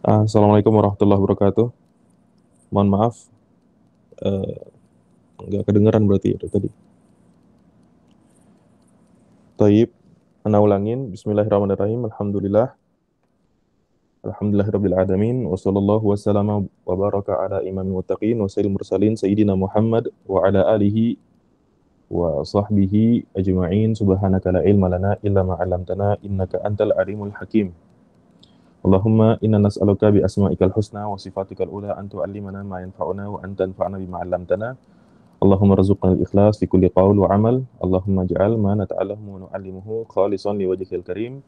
Assalamualaikum warahmatullahi wabarakatuh. Mohon maaf, eh, nggak kedengeran berarti ya dari tadi. Taib, ana ulangin. Bismillahirrahmanirrahim. Alhamdulillahirabbil alamin. Wassallallahu wassalamu wa baraka ala imamil muttaqin wa sayyidil mursalin sayyidina Muhammad wa ala alihi wa sahbihi ajma'in. Subhanaka la ilma lana illa ma 'allamtana innaka antal alimul hakim. Allahumma inna nas'aluka bi asma'ikal husna wa sifatikal ula an tu'allimana ma yanfa'una wa an tanfa'ana bima 'allamtana. Allahumma rzuqna al-ikhlas fi kulli qaul wa amal. Allahumma ja'al ma nata'allamu wa nu'allimuhu khalisan li wajhikal karim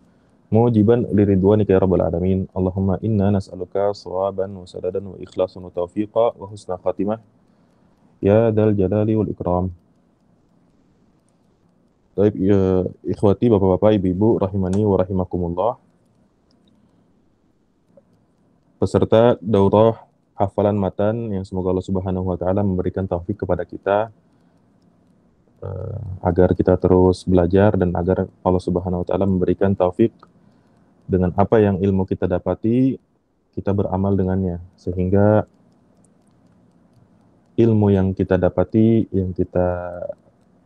mujiban liridwanika ya rabbal alamin. Allahumma inna nas'aluka shawaban wa sadadan wa ikhlasan wa taufiqa wa husna khatimah ya dal jalali wal ikram. Baik, ya, ikhwati, bapak-bapak, ibu-ibu, rahimani wa rahimakumullah. Peserta daurah hafalan matan yang semoga Allah Subhanahu wa taala memberikan taufik kepada kita agar kita terus belajar dan agar Allah Subhanahu wa taala memberikan taufik dengan apa yang ilmu kita dapati, kita beramal dengannya sehingga ilmu yang kita dapati, yang kita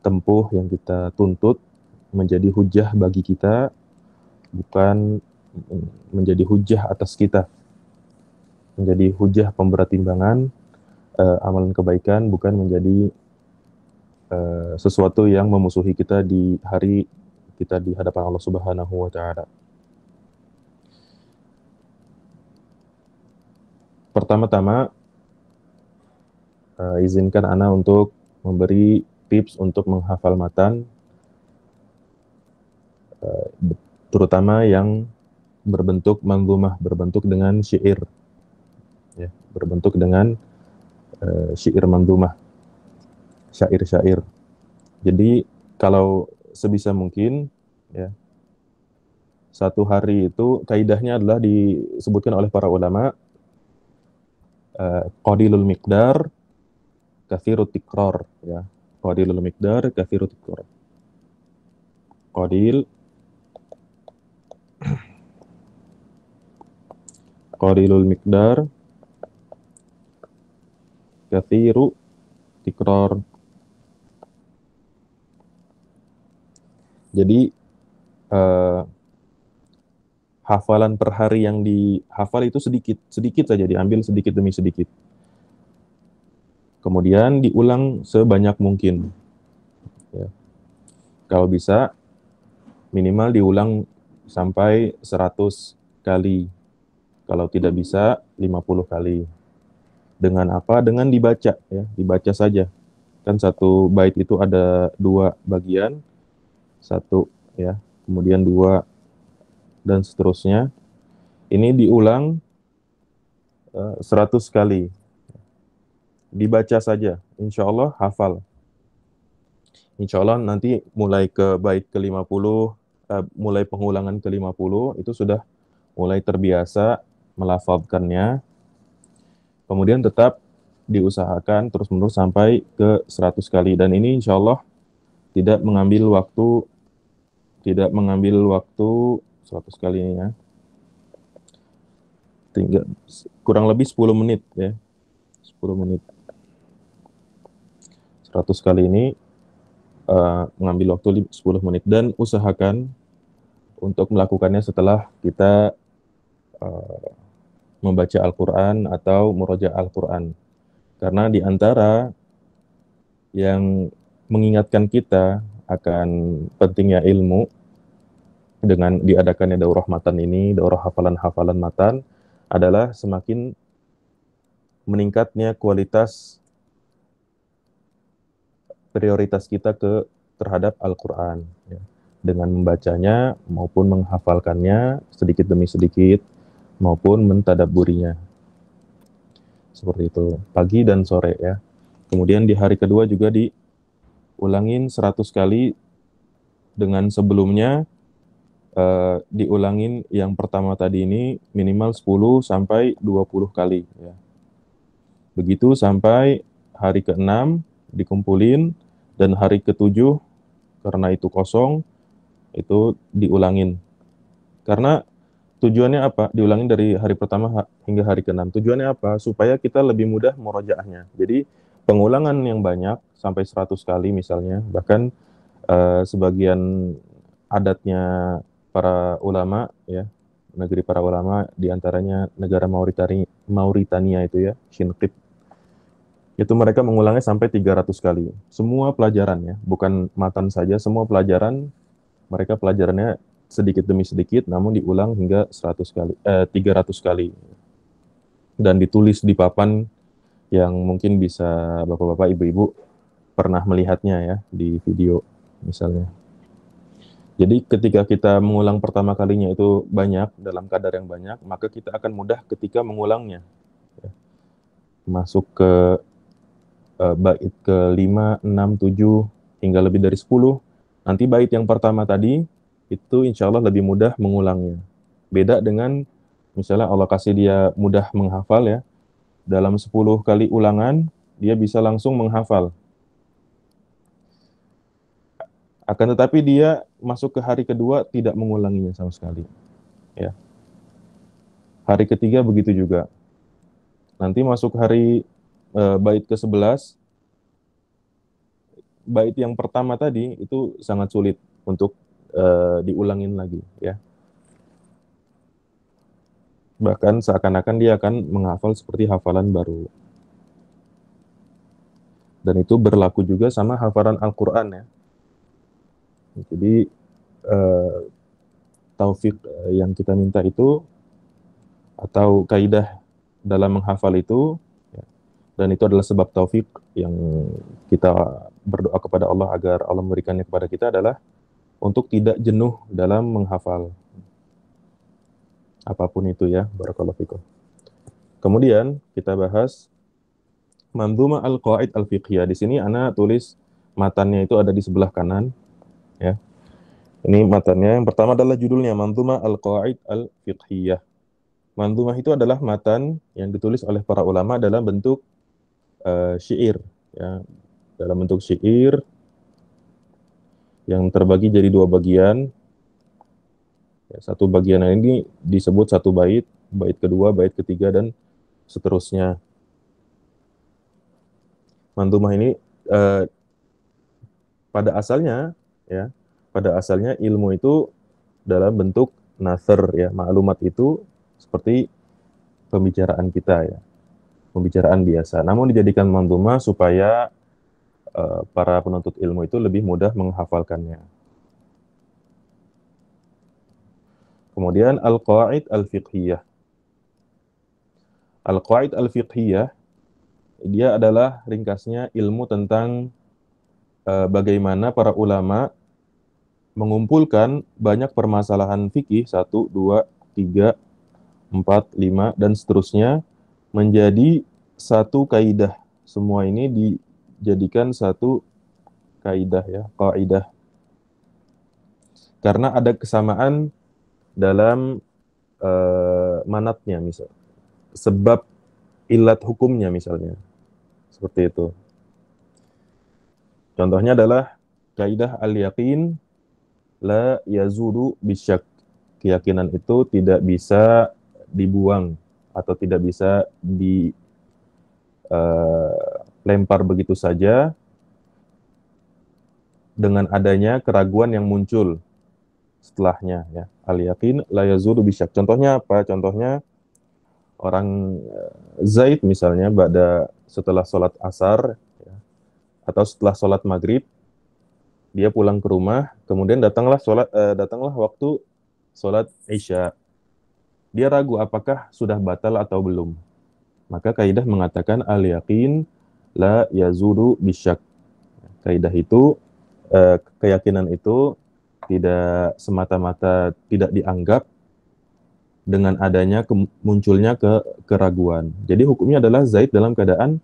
tempuh, yang kita tuntut menjadi hujah bagi kita, bukan menjadi hujah atas kita, menjadi hujah pemberat timbangan amalan kebaikan, bukan menjadi sesuatu yang memusuhi kita di hari kita di hadapan Allah Subhanahu wa taala. Pertama-tama, izinkan Ana untuk memberi tips untuk menghafal matan, terutama yang berbentuk manzumah, berbentuk dengan syair, ya, berbentuk dengan syair manzumah, syair-syair. Jadi kalau sebisa mungkin, ya, satu hari itu kaidahnya adalah disebutkan oleh para ulama, qadilul miqdar kathirut tikrar, ya. Qadilul miqdar kathirut tikrar. Qadilul miqdar kathiru tikrar. Jadi hafalan per hari yang dihafal itu sedikit saja, diambil sedikit demi sedikit. Kemudian diulang sebanyak mungkin. Ya. Kalau bisa minimal diulang sampai 100 kali. Kalau tidak bisa 50 kali. Dengan apa? Dengan dibaca, ya, dibaca saja. Kan satu bait itu ada 2 bagian. Satu, ya, kemudian 2 dan seterusnya. Ini diulang 100 kali. Dibaca saja, insya Allah hafal. Insya Allah nanti mulai ke bait ke-50, mulai pengulangan ke-50, itu sudah mulai terbiasa melafalkannya. Kemudian tetap diusahakan terus-menerus sampai ke 100 kali. Dan ini insya Allah tidak mengambil waktu 100 kali ini, ya. Tinggal kurang lebih 10 menit, ya. 10 menit. 100 kali ini mengambil waktu 10 menit. Dan usahakan untuk melakukannya setelah kita membaca Al-Quran atau murojaah Al-Quran. Karena di antara yang mengingatkan kita akan pentingnya ilmu dengan diadakannya daurah matan ini, daurah hafalan-hafalan matan, adalah semakin meningkatnya kualitas prioritas kita terhadap Al-Quran, ya. Dengan membacanya maupun menghafalkannya sedikit demi sedikit maupun mentadabburinya. Seperti itu, pagi dan sore, ya. Kemudian di hari kedua juga diulangin 100 kali dengan sebelumnya diulangin yang pertama tadi ini minimal 10 sampai 20 kali, ya. Begitu sampai hari ke-6 dikumpulin, dan hari ke-7 karena itu kosong, itu diulangin. Karena Tujuannya apa? Diulangi dari hari pertama hingga hari ke-6. Tujuannya apa? Supaya kita lebih mudah murojaahnya. Jadi pengulangan yang banyak sampai 100 kali misalnya, bahkan sebagian adatnya para ulama ya, negeri para ulama diantaranya negara Mauritania itu ya, Shinqit, itu mereka mengulangnya sampai 300 kali. Semua pelajaran ya, bukan matan saja, semua pelajaran mereka pelajarannya sedikit demi sedikit namun diulang hingga 300 kali dan ditulis di papan yang mungkin bisa bapak-bapak, ibu-ibu pernah melihatnya ya di video misalnya. Jadi ketika kita mengulang pertama kalinya itu banyak, dalam kadar yang banyak, maka kita akan mudah ketika mengulangnya. Masuk ke bait ke 5, 6, 7, hingga lebih dari 10. Nanti bait yang pertama tadi, itu insya Allah lebih mudah mengulangnya. Beda dengan misalnya Allah kasih dia mudah menghafal ya, dalam 10 kali ulangan, dia bisa langsung menghafal. Akan tetapi dia masuk ke hari kedua tidak mengulanginya sama sekali. Ya. Hari ketiga begitu juga. Nanti masuk hari bait ke-11, bait yang pertama tadi itu sangat sulit untuk diulangin lagi ya. Bahkan seakan-akan dia akan menghafal seperti hafalan baru. Dan itu berlaku juga sama hafalan Al-Qur'an ya. Jadi eh, taufik yang kita minta itu atau kaidah dalam menghafal itu ya, dan itu adalah sebab taufik yang kita berdoa kepada Allah agar Allah memberikannya kepada kita adalah untuk tidak jenuh dalam menghafal apapun itu ya. Barakallahu fikum. Kemudian kita bahas Manzuma Al-Qawaid Al-Fiqhiyah. Di sini ana tulis matannya itu ada di sebelah kanan ya. Ini matannya. Yang pertama adalah judulnya Manzuma Al-Qawaid Al-Fiqhiyah. Manzumah itu adalah matan yang ditulis oleh para ulama dalam bentuk syair ya. Dalam bentuk syair yang terbagi jadi dua bagian. Ya, satu bagian ini disebut satu bait, bait kedua, bait ketiga dan seterusnya. Manzumah ini eh, pada asalnya ya, pada asalnya ilmu itu dalam bentuk nasr ya, maklumat itu seperti pembicaraan kita ya, pembicaraan biasa. Namun dijadikan manzumah supaya para penuntut ilmu itu lebih mudah menghafalkannya. Kemudian al-qawaid al-fiqhiyah. Al-qawaid al-fiqhiyah dia adalah ringkasnya ilmu tentang bagaimana para ulama mengumpulkan banyak permasalahan fikih, 1, 2, 3, 4, 5 dan seterusnya menjadi satu kaidah. Semua ini dijadikan satu kaidah ya, kaidah. Karena ada kesamaan dalam manatnya misal. Sebab ilat hukumnya misalnya. Seperti itu. Contohnya adalah kaidah al-yaqin la yazulu bisyak. Keyakinan itu tidak bisa dibuang atau tidak bisa dilempar begitu saja dengan adanya keraguan yang muncul setelahnya ya. Al-yaqin la yazulu bisyak. Contohnya apa? Contohnya orang Zaid misalnya setelah sholat asar ya, atau setelah sholat maghrib dia pulang ke rumah, kemudian datanglah waktu sholat Isya. Dia ragu apakah sudah batal atau belum. Maka kaidah mengatakan al-yaqin la yazulu bisyak. Kaidah itu keyakinan itu tidak semata-mata tidak dianggap dengan adanya munculnya keraguan. Jadi hukumnya adalah Zaid dalam keadaan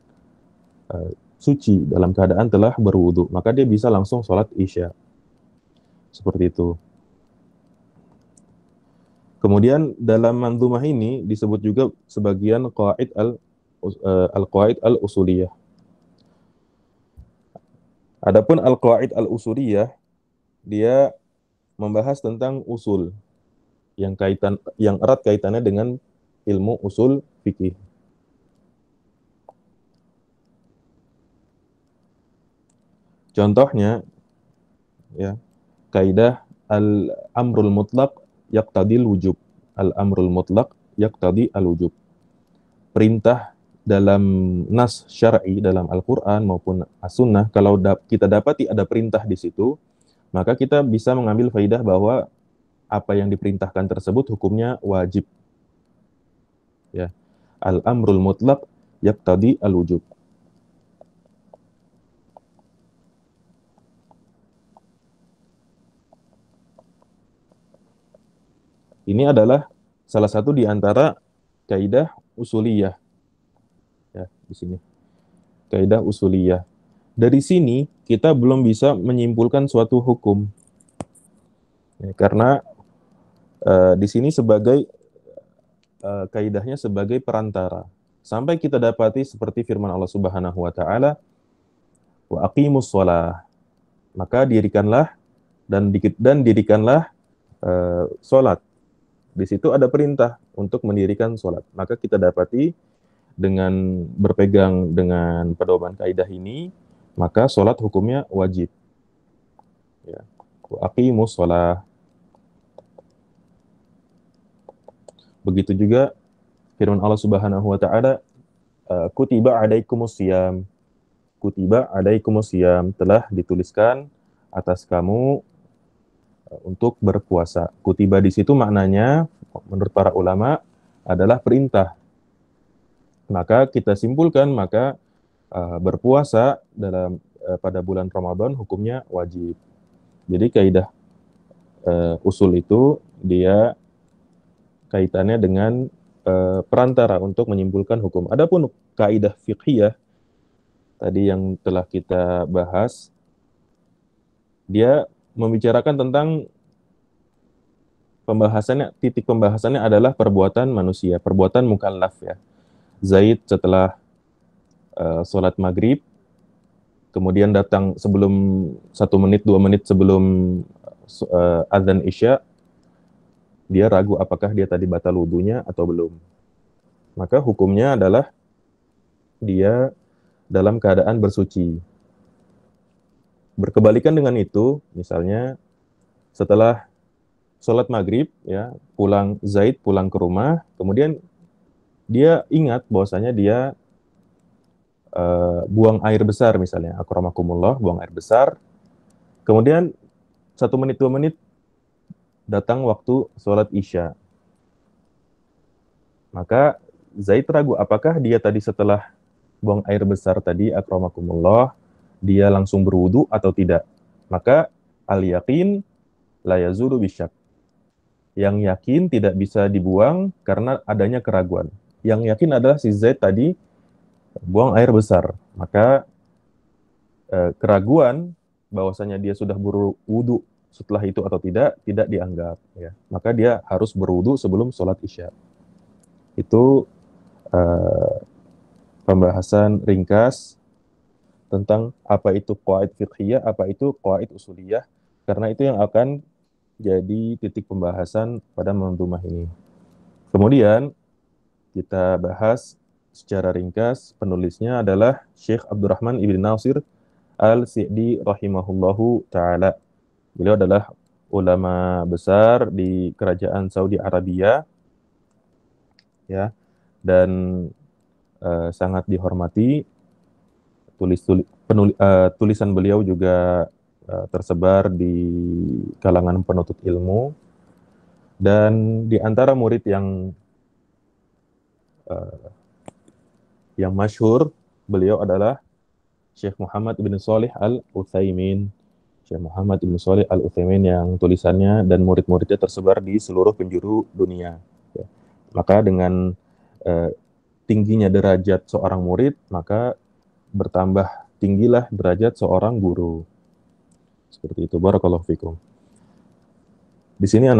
suci, dalam keadaan telah berwudu, maka dia bisa langsung sholat Isya. Seperti itu. Kemudian dalam manzumah ini disebut juga sebagian al-qawaid al-usuliyah. Adapun al-qawaid al-usuliyah dia membahas tentang usul. yang erat kaitannya dengan ilmu usul fikih. Contohnya ya, kaidah al-amrul mutlaq yaqtadil wujub. Al-amrul mutlaq yaqtadi al-wujub. Perintah dalam nas syar'i dalam Al-Qur'an maupun As-Sunnah, kalau kita dapati ada perintah di situ, maka kita bisa mengambil faidah bahwa apa yang diperintahkan tersebut hukumnya wajib. Ya. Al-amrul mutlaq yaqtadi al-wujub. Ini adalah salah satu di antara kaidah usuliyah ya di sini. Kaidah usuliyah. Dari sini kita belum bisa menyimpulkan suatu hukum. Ya, karena di sini sebagai kaidahnya sebagai perantara. Sampai kita dapati seperti firman Allah Subhanahu wa taala, wa aqimus shalah. Maka dirikanlah dan dirikanlah salat. Di situ ada perintah untuk mendirikan salat. Maka kita dapati dengan berpegang dengan pedoman kaidah ini, maka salat hukumnya wajib. Ya. Wa aqimus shalah. Begitu juga firman Allah Subhanahu wa taala, kutiba alaikumusiyam. Kutiba alaikumusiyam, telah dituliskan atas kamu untuk berpuasa. Kutiba di situ maknanya menurut para ulama adalah perintah. Maka kita simpulkan maka berpuasa dalam pada bulan Ramadan hukumnya wajib. Jadi kaidah usul itu dia kaitannya dengan perantara untuk menyimpulkan hukum. Adapun kaidah fiqhiyah tadi yang telah kita bahas, dia membicarakan tentang titik pembahasannya adalah perbuatan manusia, perbuatan mukallaf ya. Zaid setelah sholat maghrib, kemudian datang sebelum 1 menit 2 menit sebelum adzan isya, dia ragu apakah dia tadi batal wudunya atau belum. Maka hukumnya adalah dia dalam keadaan bersuci. Berkebalikan dengan itu, misalnya setelah sholat maghrib, ya Zaid pulang ke rumah, kemudian dia ingat bahwasanya dia buang air besar misalnya, akramakumullah, buang air besar, kemudian 1 menit 2 menit datang waktu sholat isya. Maka Zaid ragu apakah dia tadi setelah buang air besar tadi, akramakumullah, dia langsung berwudu atau tidak. Maka al-yaqin la yazulu bisyak. Yang yakin tidak bisa dibuang karena adanya keraguan. Yang yakin adalah si Zaid tadi buang air besar. Maka keraguan bahwasanya dia sudah berwudu setelah itu atau tidak dianggap. Ya. Maka dia harus berwudu sebelum sholat isya. Itu pembahasan ringkas tentang apa itu qawaid fiqhiyah, apa itu qawaid usuliyah, karena itu yang akan jadi titik pembahasan pada manzumah ini. Kemudian kita bahas secara ringkas, penulisnya adalah Syekh Abdurrahman Ibn Nasir Al-Sa'di rahimahullahu ta'ala. Beliau adalah ulama besar di kerajaan Saudi Arabia, ya, dan sangat dihormati. Tulisan beliau juga tersebar di kalangan penuntut ilmu, dan di antara murid yang masyhur beliau adalah Syekh Muhammad bin Shalih Al-Utsaimin. Syekh Muhammad bin Shalih Al-Utsaimin yang tulisannya dan murid-muridnya tersebar di seluruh penjuru dunia. Ya. Maka dengan tingginya derajat seorang murid, maka bertambah tinggilah derajat seorang guru. Seperti itu. Barakallahu fikum. Di sini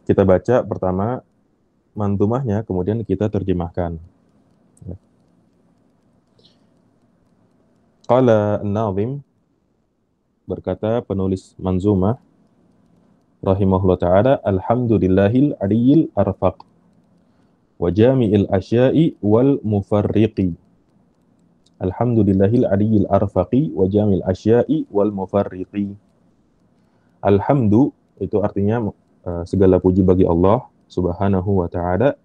kita baca pertama manzumahnya, kemudian kita terjemahkan. Ya. Qala an-nazim, berkata penulis manzumah, rahimahullah ta'ala, alhamdulillahil aliyil arfaq wa jami'il asya'i wal mufarriqi. Alhamdulillahil aliyil arfaqi wa jami'il asya'i wal mufarriqi. Alhamdu itu artinya segala puji bagi Allah Subhanahu wa ta'ala.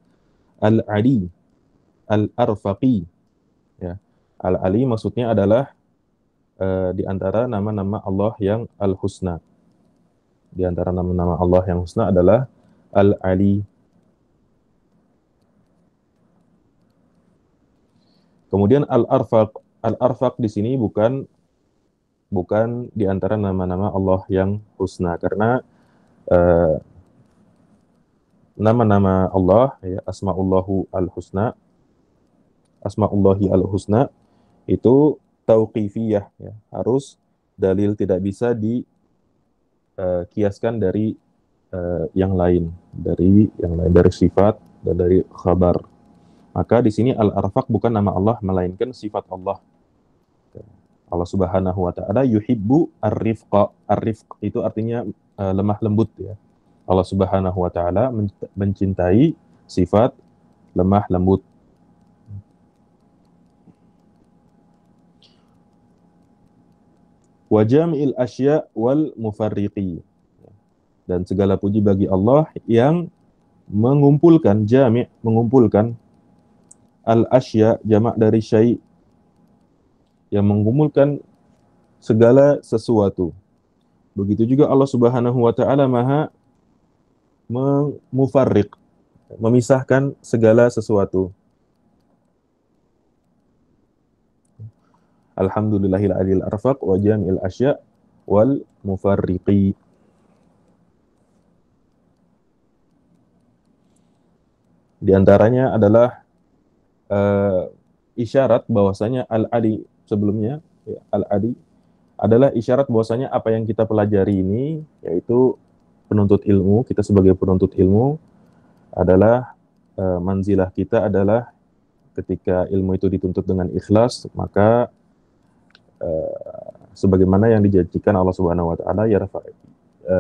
Al-Ali, al-arfaqi, ya. Al-Ali maksudnya adalah di antara nama-nama Allah yang al-husna. Di antara nama-nama Allah yang husna adalah Al-Ali. Kemudian Al-Arfaq. Al-Arfaq di sini bukan di antara nama-nama Allah yang husna, karena nama-nama Allah, ya, Asma'ullahu al-Husna, Asma'ullahi al-Husna itu tauqifiyah, ya. Harus dalil, tidak bisa dikiaskan dari yang lain, dari sifat dan dari khabar. Maka di sini Al-Arfaq bukan nama Allah, melainkan sifat Allah. Allah Subhanahu wa ta'ala yuhibbu ar-rifqa. Ar-rifq itu artinya lemah lembut, ya. Allah Subhanahu wa ta'ala mencintai sifat lemah lembut. Wa jami'il asya' wal mufarriqi. Dan segala puji bagi Allah yang mengumpulkan, jami', mengumpulkan, al-asya' jamak dari syai', yang mengumpulkan segala sesuatu. Begitu juga Allah Subhanahu wa ta'ala maha mufarriq, memisahkan segala sesuatu. Alhamdulillahil aliyil arfaq wa jami'il asya' wal mufarriqi. Di antaranya adalah isyarat bahwasanya Al-Ali sebelumnya, ya, Al-Ali adalah isyarat bahwasanya apa yang kita pelajari ini, yaitu penuntut ilmu, kita sebagai penuntut ilmu adalah manzilah kita adalah ketika ilmu itu dituntut dengan ikhlas, maka sebagaimana yang dijanjikan Allah Subhanahu wa ta'ala,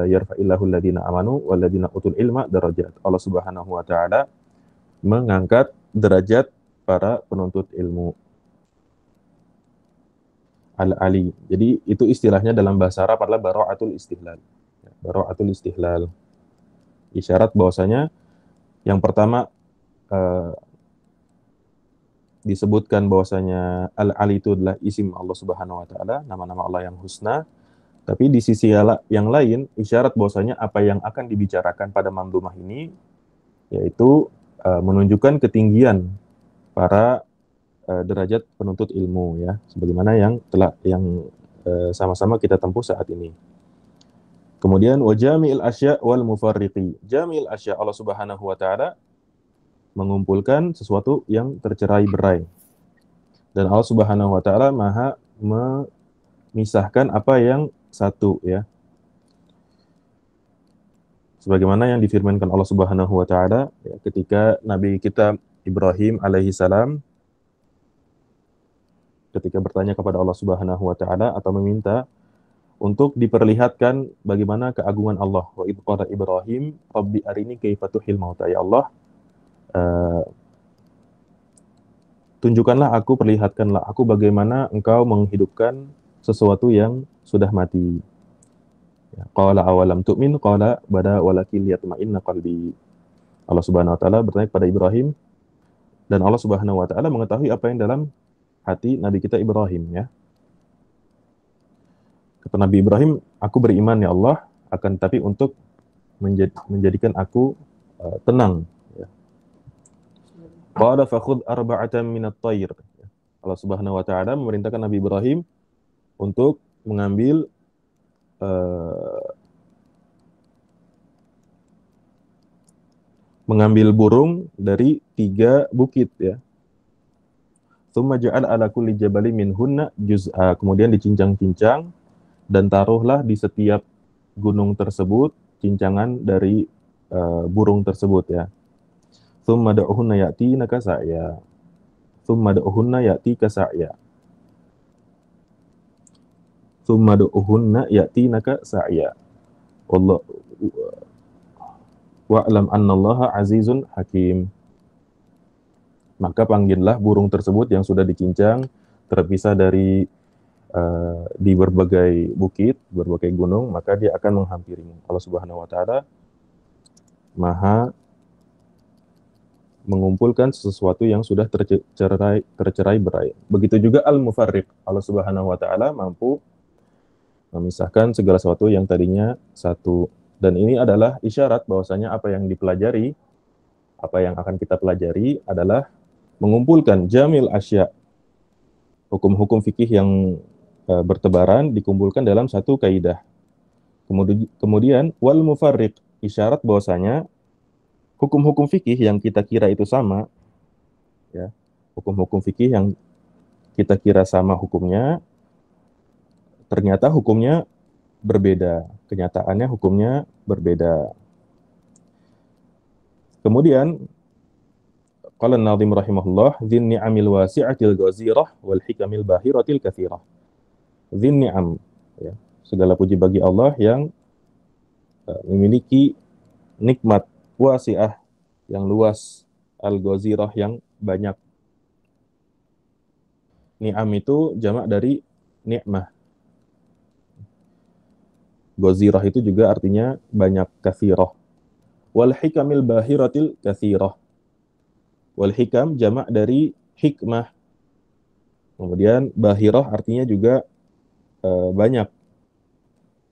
yarfa'illahu alladhina amanu walladhina utul ilma darajat. Allah Subhanahu wa ta'ala mengangkat derajat para penuntut ilmu. Al-Ali. Jadi itu istilahnya dalam bahasa Arab adalah bara'atul istihlal. Bara'atul istihlal. Isyarat bahwasanya yang pertama disebutkan bahwasanya Al-Ali itu adalah isim Allah Subhanahu wa ta'ala, nama-nama Allah yang husna. Tapi di sisi yang lain, isyarat bahwasanya apa yang akan dibicarakan pada mandhumah ini yaitu menunjukkan ketinggian para derajat penuntut ilmu, ya, sebagaimana yang sama-sama kita tempuh saat ini. Kemudian wa jami'il asya' wal mufarriqi. Jami'il asya' Allah Subhanahu wa ta'ala mengumpulkan sesuatu yang tercerai-berai. Dan Allah Subhanahu wa ta'ala maha memisahkan apa yang satu, ya. Sebagaimana yang difirmankan Allah Subhanahu wa ta'ala, ya, ketika Nabi kita Ibrahim alaihi salam ketika bertanya kepada Allah Subhanahu wa ta'ala atau meminta untuk diperlihatkan bagaimana keagungan Allah. Wa idh qala Ibrahim rabbi arini kaifa tuhil mauta. Ya Allah, tunjukkanlah aku, perlihatkanlah aku bagaimana engkau menghidupkan sesuatu yang sudah mati. Ya, qala awalam tu'min qala bala walakin liyatma'inna qalbi. Allah Subhanahu wa ta'ala bertanya kepada Ibrahim, dan Allah Subhanahu wa ta'ala mengetahui apa yang dalam hati Nabi kita Ibrahim, ya. Kata Nabi Ibrahim, aku beriman ya Allah, akan tapi untuk menjadikan aku tenang, ya. Qala fakhudh arba'atan minat tayr. Allah Subhanahu wa ta'ala memerintahkan Nabi Ibrahim untuk mengambil burung dari 3 bukit, ya. Tsumma ja'al ala kulli jabalin minhunna juz'a. Kemudian dicincang-cincang dan taruhlah di setiap gunung tersebut cincangan dari burung tersebut, ya. Tsumma da'uhunna ya'tinaka sa'ya. Tsumma da'uhunna ya'tika sa'ya. Tsumma da'uhunna ya'tinaka sa'ya. Allah wa'lam annallaha azizun hakim. Maka panggillah burung tersebut yang sudah dicincang, terpisah dari di berbagai bukit, berbagai gunung, maka dia akan menghampirimu. Allah Subhanahu wa taala Maha mengumpulkan sesuatu yang sudah tercerai berai. Begitu juga Al-Mufarriq. Allah Subhanahu wa taala mampu memisahkan segala sesuatu yang tadinya satu. Dan ini adalah isyarat bahwasanya apa yang dipelajari, apa yang akan kita pelajari adalah mengumpulkan jamil asya, hukum-hukum fikih yang bertebaran dikumpulkan dalam satu kaidah. Kemudian wal mufarriq, isyarat bahwasanya hukum-hukum fikih yang kita kira itu sama, ya, hukum-hukum fikih yang kita kira sama hukumnya, ternyata hukumnya berbeda, kenyataannya hukumnya berbeda. Kemudian qala an-nadhim rahimahullah, dzin ni'amil wasi'atil ghazirah wal hikamil bahiratil katsirah. Dzin ni'am, ya, segala puji bagi Allah yang memiliki nikmat wasi'ah yang luas, al-ghazirah yang banyak. Ni'am itu jamak dari ni'mah. Ghazirah itu juga artinya banyak, katsirah. Wal hikamil bahiratil katsirah. Wal hikam jamak dari hikmah. Kemudian bahirah artinya juga banyak.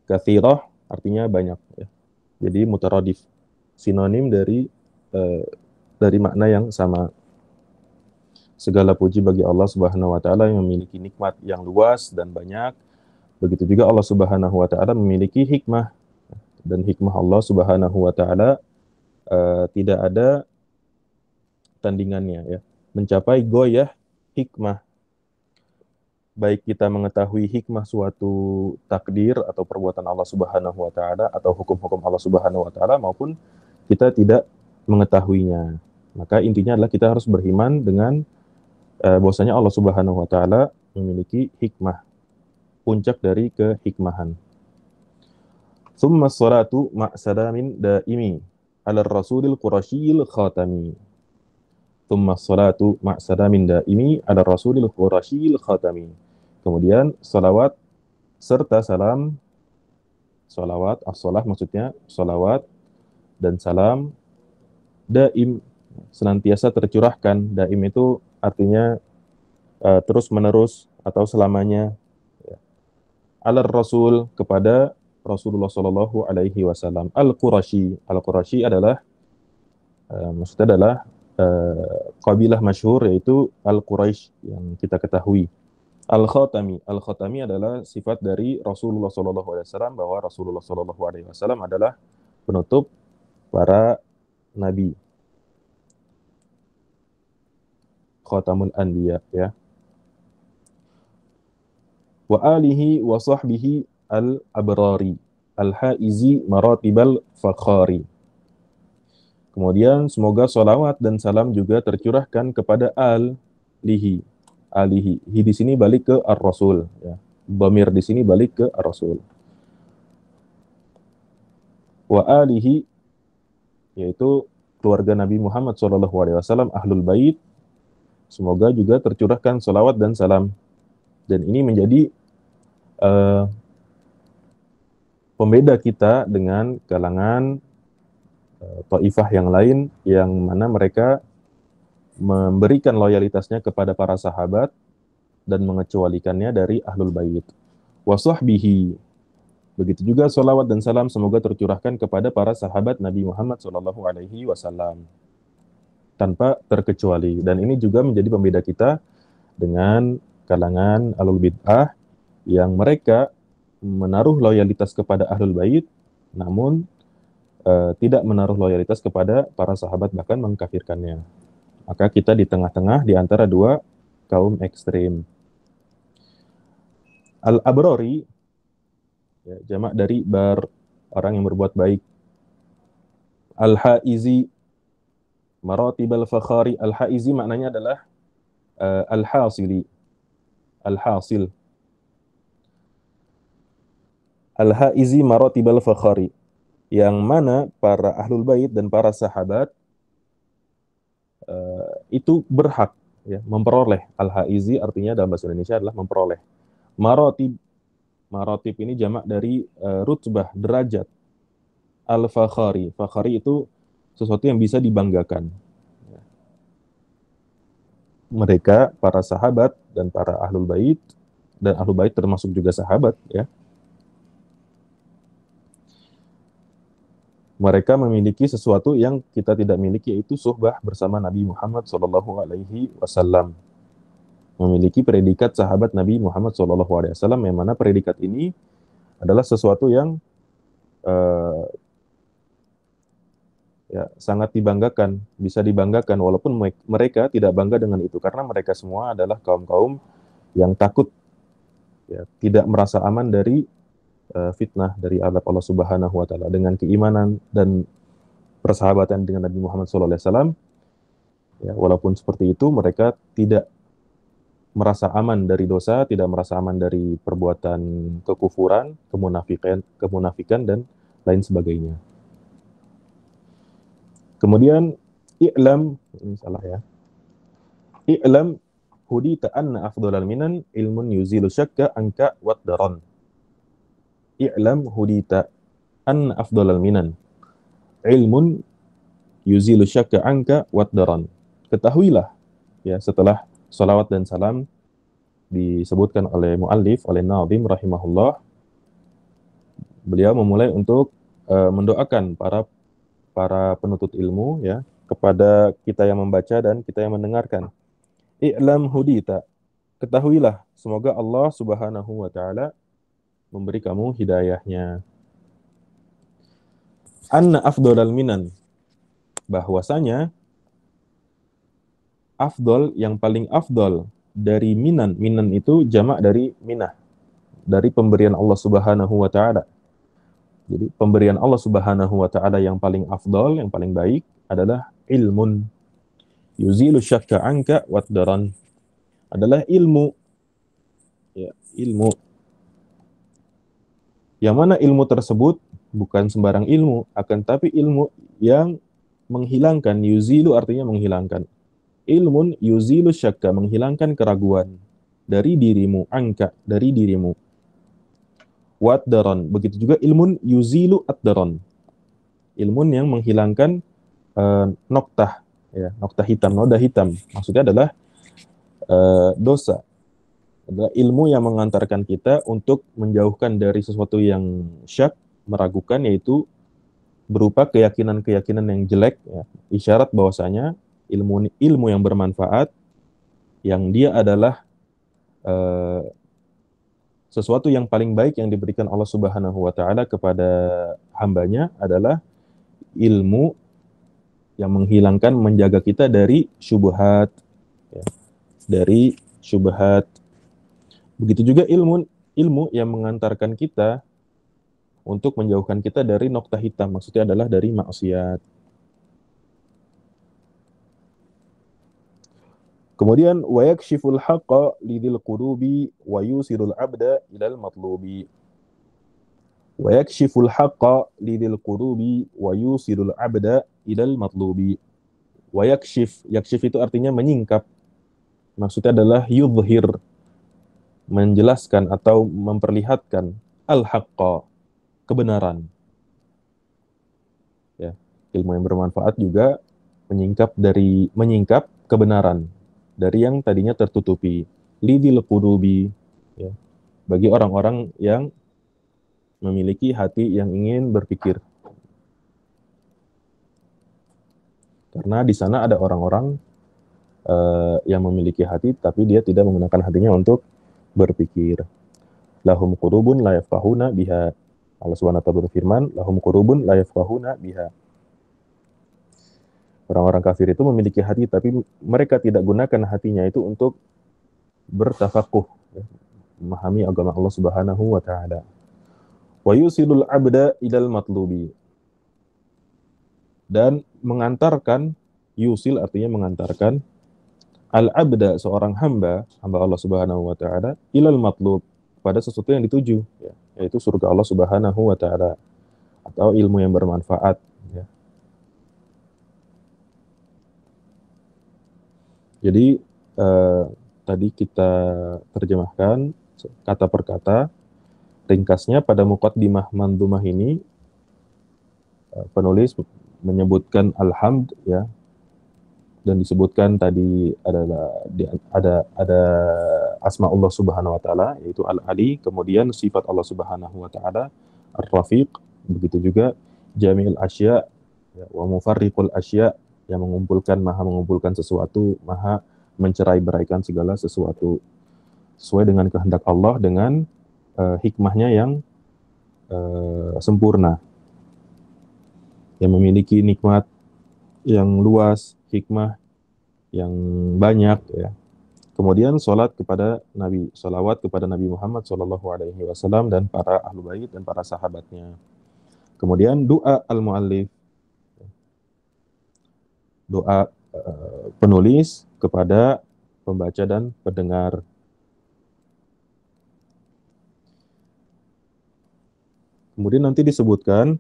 Katsirah artinya banyak, ya. Jadi mutaradif, sinonim dari makna yang sama. Segala puji bagi Allah Subhanahu wa taala yang memiliki nikmat yang luas dan banyak. Begitu juga Allah Subhanahu wa taala memiliki hikmah, dan hikmah Allah Subhanahu wa taala tidak ada tandingannya, ya. Mencapai goyah hikmah, baik kita mengetahui hikmah suatu takdir atau perbuatan Allah Subhanahu wa taala atau hukum-hukum Allah Subhanahu wa taala, maupun kita tidak mengetahuinya. Maka intinya adalah kita harus beriman dengan bahwasanya Allah Subhanahu wa taala memiliki hikmah, puncak dari kehikmahan. Tsumma sholatu ma'salamin daimi ala rasulil qurasyil khatami. Tsumma sholatu ma'salamin daimi ala rasulil qurasyil khatami. Kemudian salawat serta salam, salawat, as-salah maksudnya salawat dan salam daim, senantiasa tercurahkan. Daim itu artinya terus menerus atau selamanya, ya. Alar Rasul, kepada Rasulullah Shallallahu Alaihi Wasallam. Al-Qurashi adalah maksudnya adalah kabilah masyhur, yaitu Al-Quraisy yang kita ketahui. Al-Khatami adalah sifat dari Rasulullah Shallallahu Alaihi Wasallam, bahwa Rasulullah Shallallahu Alaihi Wasallam adalah penutup para nabi, Khatamul Anbiya, ya. Wa alihi wa sahbihi al-abrari al-haizi maratibal fakhari. Kemudian semoga salawat dan salam juga tercurahkan kepada alihi. Hi di sini balik ke ar-rasul, ya. Dhamir di sini balik ke ar-rasul. Wa alihi, yaitu keluarga Nabi Muhammad SAW, ahlul bait, semoga juga tercurahkan salawat dan salam. Dan ini menjadi pembeda kita dengan kalangan Taifah yang lain, yang mana mereka memberikan loyalitasnya kepada para sahabat dan mengecualikannya dari ahlul bait. Wa sahbihi, begitu juga salawat dan salam semoga tercurahkan kepada para sahabat Nabi Muhammad SAW tanpa terkecuali. Dan ini juga menjadi pembeda kita dengan kalangan ahlul bid'ah yang mereka menaruh loyalitas kepada ahlul bait, namun tidak menaruh loyalitas kepada para sahabat, bahkan mengkafirkannya. Maka kita di tengah-tengah di antara dua kaum ekstrim. Al-abrari, ya, jamak dari bar, orang yang berbuat baik. Al-haizi maratibal fakhari. Al-haizi maknanya adalah al-hasili, al-hasil. Al-haizi maratibal fakhari, yang mana para ahlul bait dan para sahabat itu berhak ya memperoleh. Al-haizi artinya dalam bahasa Indonesia adalah memperoleh. Marotib, marotib ini jamak dari rutbah, derajat. Al-fakhari, fakhari itu sesuatu yang bisa dibanggakan. Mereka para sahabat dan para ahlul bait, dan ahlul bait termasuk juga sahabat ya, mereka memiliki sesuatu yang kita tidak miliki, yaitu suhbah bersama Nabi Muhammad SAW. Memiliki predikat sahabat Nabi Muhammad SAW, yang mana predikat ini adalah sesuatu yang uh, ya, sangat dibanggakan, bisa dibanggakan, walaupun mereka tidak bangga dengan itu, karena mereka semua adalah kaum-kaum yang takut, ya, tidak merasa aman dari fitnah dari azab Allah Subhanahu wa taala. Dengan keimanan dan persahabatan dengan Nabi Muhammad SAW, ya, walaupun seperti itu mereka tidak merasa aman dari dosa, tidak merasa aman dari perbuatan kekufuran, kemunafikan dan lain sebagainya. Kemudian i'lam, ini salah ya. I'lam hudita anna afdhalal minan ilmun yuzilu syakka anka waddaran. I'lam hudita anna afdhalal minan ilmun yuzilu syakka anka waddaran. Ketahuilah ya, setelah salawat dan salam disebutkan oleh muallif, oleh Nadhim rahimahullah, beliau memulai untuk mendoakan para penuntut ilmu ya, kepada kita yang membaca dan kita yang mendengarkan. I'lam hudita, ketahuilah semoga Allah Subhanahu wa taala memberi kamu hidayahnya. Anna afdhalal minan, bahwasanya afdol, yang paling afdol dari minan. Minan itu jamak dari minah, dari pemberian Allah Subhanahu wa taala. Jadi pemberian Allah Subhanahu wa taala yang paling afdol, yang paling baik adalah ilmun yuzilu syakka anka waddaran, adalah ilmu ya, ilmu yang mana ilmu tersebut bukan sembarang ilmu, akan tapi ilmu yang menghilangkan. Yuzilu artinya menghilangkan. Ilmun yuzilu syakka, menghilangkan keraguan dari dirimu, angka dari dirimu. Waddaron, begitu juga ilmun yuzilu addaron, ilmun yang menghilangkan noktah ya, noktah hitam, noda hitam. Maksudnya adalah dosa. Adalah ilmu yang mengantarkan kita untuk menjauhkan dari sesuatu yang syak, meragukan, yaitu berupa keyakinan-keyakinan yang jelek ya. Isyarat bahwasanya ilmu yang bermanfaat, yang dia adalah sesuatu yang paling baik yang diberikan Allah Subhanahu wa taala kepada hambanya, adalah ilmu yang menghilangkan, menjaga kita dari syubhat ya, dari syubhat. Begitu juga ilmu yang mengantarkan kita untuk menjauhkan kita dari noktah hitam, maksudnya adalah dari maksiat. Kemudian wa yakshiful haqqa lidil qulubi wa yusirul abda ilal matlubi. Wa yakshiful haqqa lidil qulubi wa yusirul abda ilal matlubi. Wa yakshif, yakshif itu artinya menyingkap. Maksudnya adalah yudhhir, menjelaskan atau memperlihatkan, al-haqqa, kebenaran. Ya, ilmu yang bermanfaat juga menyingkap kebenaran dari yang tadinya tertutupi. Lidil qulubi, ya, bagi orang-orang yang memiliki hati yang ingin berpikir. Karena di sana ada orang-orang yang memiliki hati tapi dia tidak menggunakan hatinya untuk berpikir. Lahum qulubun la yafqahuna biha. Allah Subhanahu wa taala berfirman, lahum qulubun la yafqahuna biha. Orang-orang kafir itu memiliki hati tapi mereka tidak gunakan hatinya itu untuk bertafakuh, ya, memahami agama Allah Subhanahu wa taala. Wa yusilul abda ilal matlubi, dan mengantarkan, yusil artinya mengantarkan, al-abda seorang hamba Allah Subhanahu wa taala, ilal matlub, pada sesuatu yang dituju ya, yaitu surga Allah Subhanahu wa taala. atau ilmu yang bermanfaat. Ya. Jadi tadi kita terjemahkan kata per kata. Ringkasnya pada muqaddimah mandhumah ini penulis menyebutkan alhamd ya, dan disebutkan tadi ada asma Allah Subhanahu wa taala yaitu Al-Ali, kemudian sifat Allah Subhanahu wa taala Ar-Rafiq, begitu juga Jami'ul Asya ya, wa Mufarriqul Asya, yang maha mengumpulkan sesuatu, maha mencerai-beraikan segala sesuatu sesuai dengan kehendak Allah dengan hikmahnya yang sempurna, yang memiliki nikmat yang luas, hikmah yang banyak ya. Kemudian salawat kepada Nabi Muhammad Shallallahu Alaihi Wasallam dan para ahlu bait dan para sahabatnya. Kemudian doa al-muallif, doa penulis kepada pembaca dan pendengar. Kemudian nanti disebutkan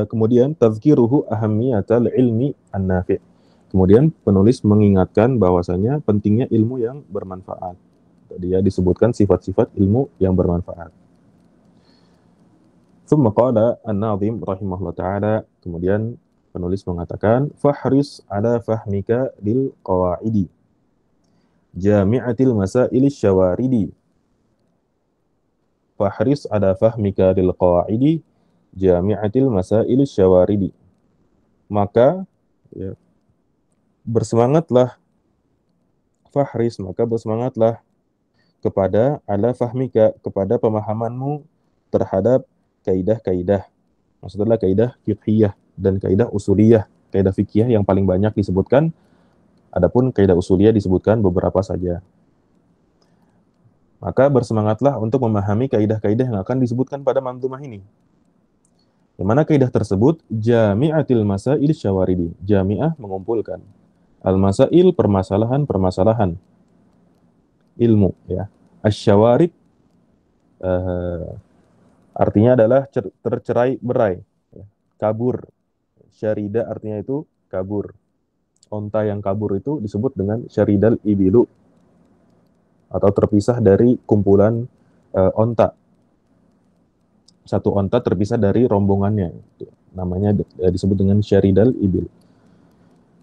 kemudian tazkiruhu ahammiyatal ilmi an-nafi'. Kemudian penulis mengingatkan bahwasanya pentingnya ilmu yang bermanfaat. Tadi ya disebutkan sifat-sifat ilmu yang bermanfaat. Tsumma qala an-nazim rahimahullah taala, kemudian penulis mengatakan fahris ala fahmika lil qawaidi jami'atil masail syawaridi. Fahris ala fahmika lil qawaidi jami'atil masail syawaridi. Maka ya, bersemangatlah kepada ala fahmika, kepada pemahamanmu terhadap kaidah-kaidah. Maksudnya kaidah fiqhiyah dan kaidah usuliyah. Kaidah fikih yang paling banyak disebutkan, adapun kaidah usuliyah disebutkan beberapa saja. Maka bersemangatlah untuk memahami kaidah-kaidah yang akan disebutkan pada mandhumah ini. Yang mana kaidah tersebut jami'atil masail syawaridi. Jami'ah mengumpulkan. Al-masail permasalahan-permasalahan ilmu ya. Asy-syawarid artinya adalah tercerai berai, ya. Kabur. Syarida artinya itu kabur. Onta yang kabur itu disebut dengan syaridal ibilu, atau terpisah dari kumpulan onta. Satu onta terpisah dari rombongannya. Namanya disebut dengan syaridal ibil.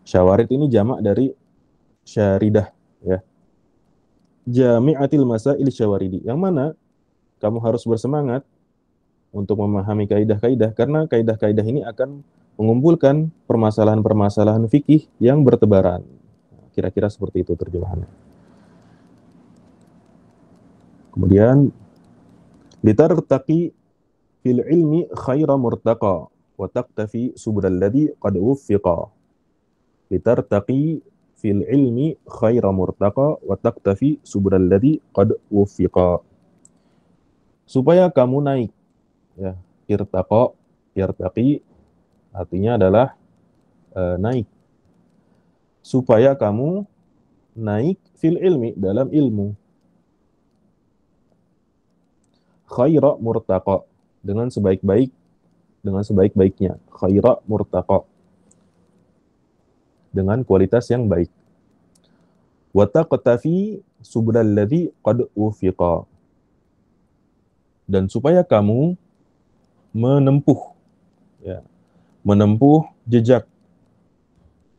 Syawarid ini jamak dari syaridah ya. Jami'atil masail syawaridi, yang mana kamu harus bersemangat untuk memahami kaidah-kaidah, karena kaidah-kaidah ini akan mengumpulkan permasalahan-permasalahan fikih yang bertebaran. Kira-kira seperti itu terjemahannya. Kemudian litartaqi fil ilmi khaira murtaqa wa taqtafi subulal ladzi qad wuffiqa. Litartaqi fil ilmi khaira murtaqa wa taqtafi subulal ladzi qad wuffiqa. Supaya kamu naik ya, irtaqi artinya adalah naik. Supaya kamu naik fil ilmi, dalam ilmu. Khaira murtaqa, dengan sebaik-baiknya. Khaira murtaqa, dengan kualitas yang baik. Wa taqtafi subulal ladzi qad ufiqa, dan supaya kamu menempuh jejak,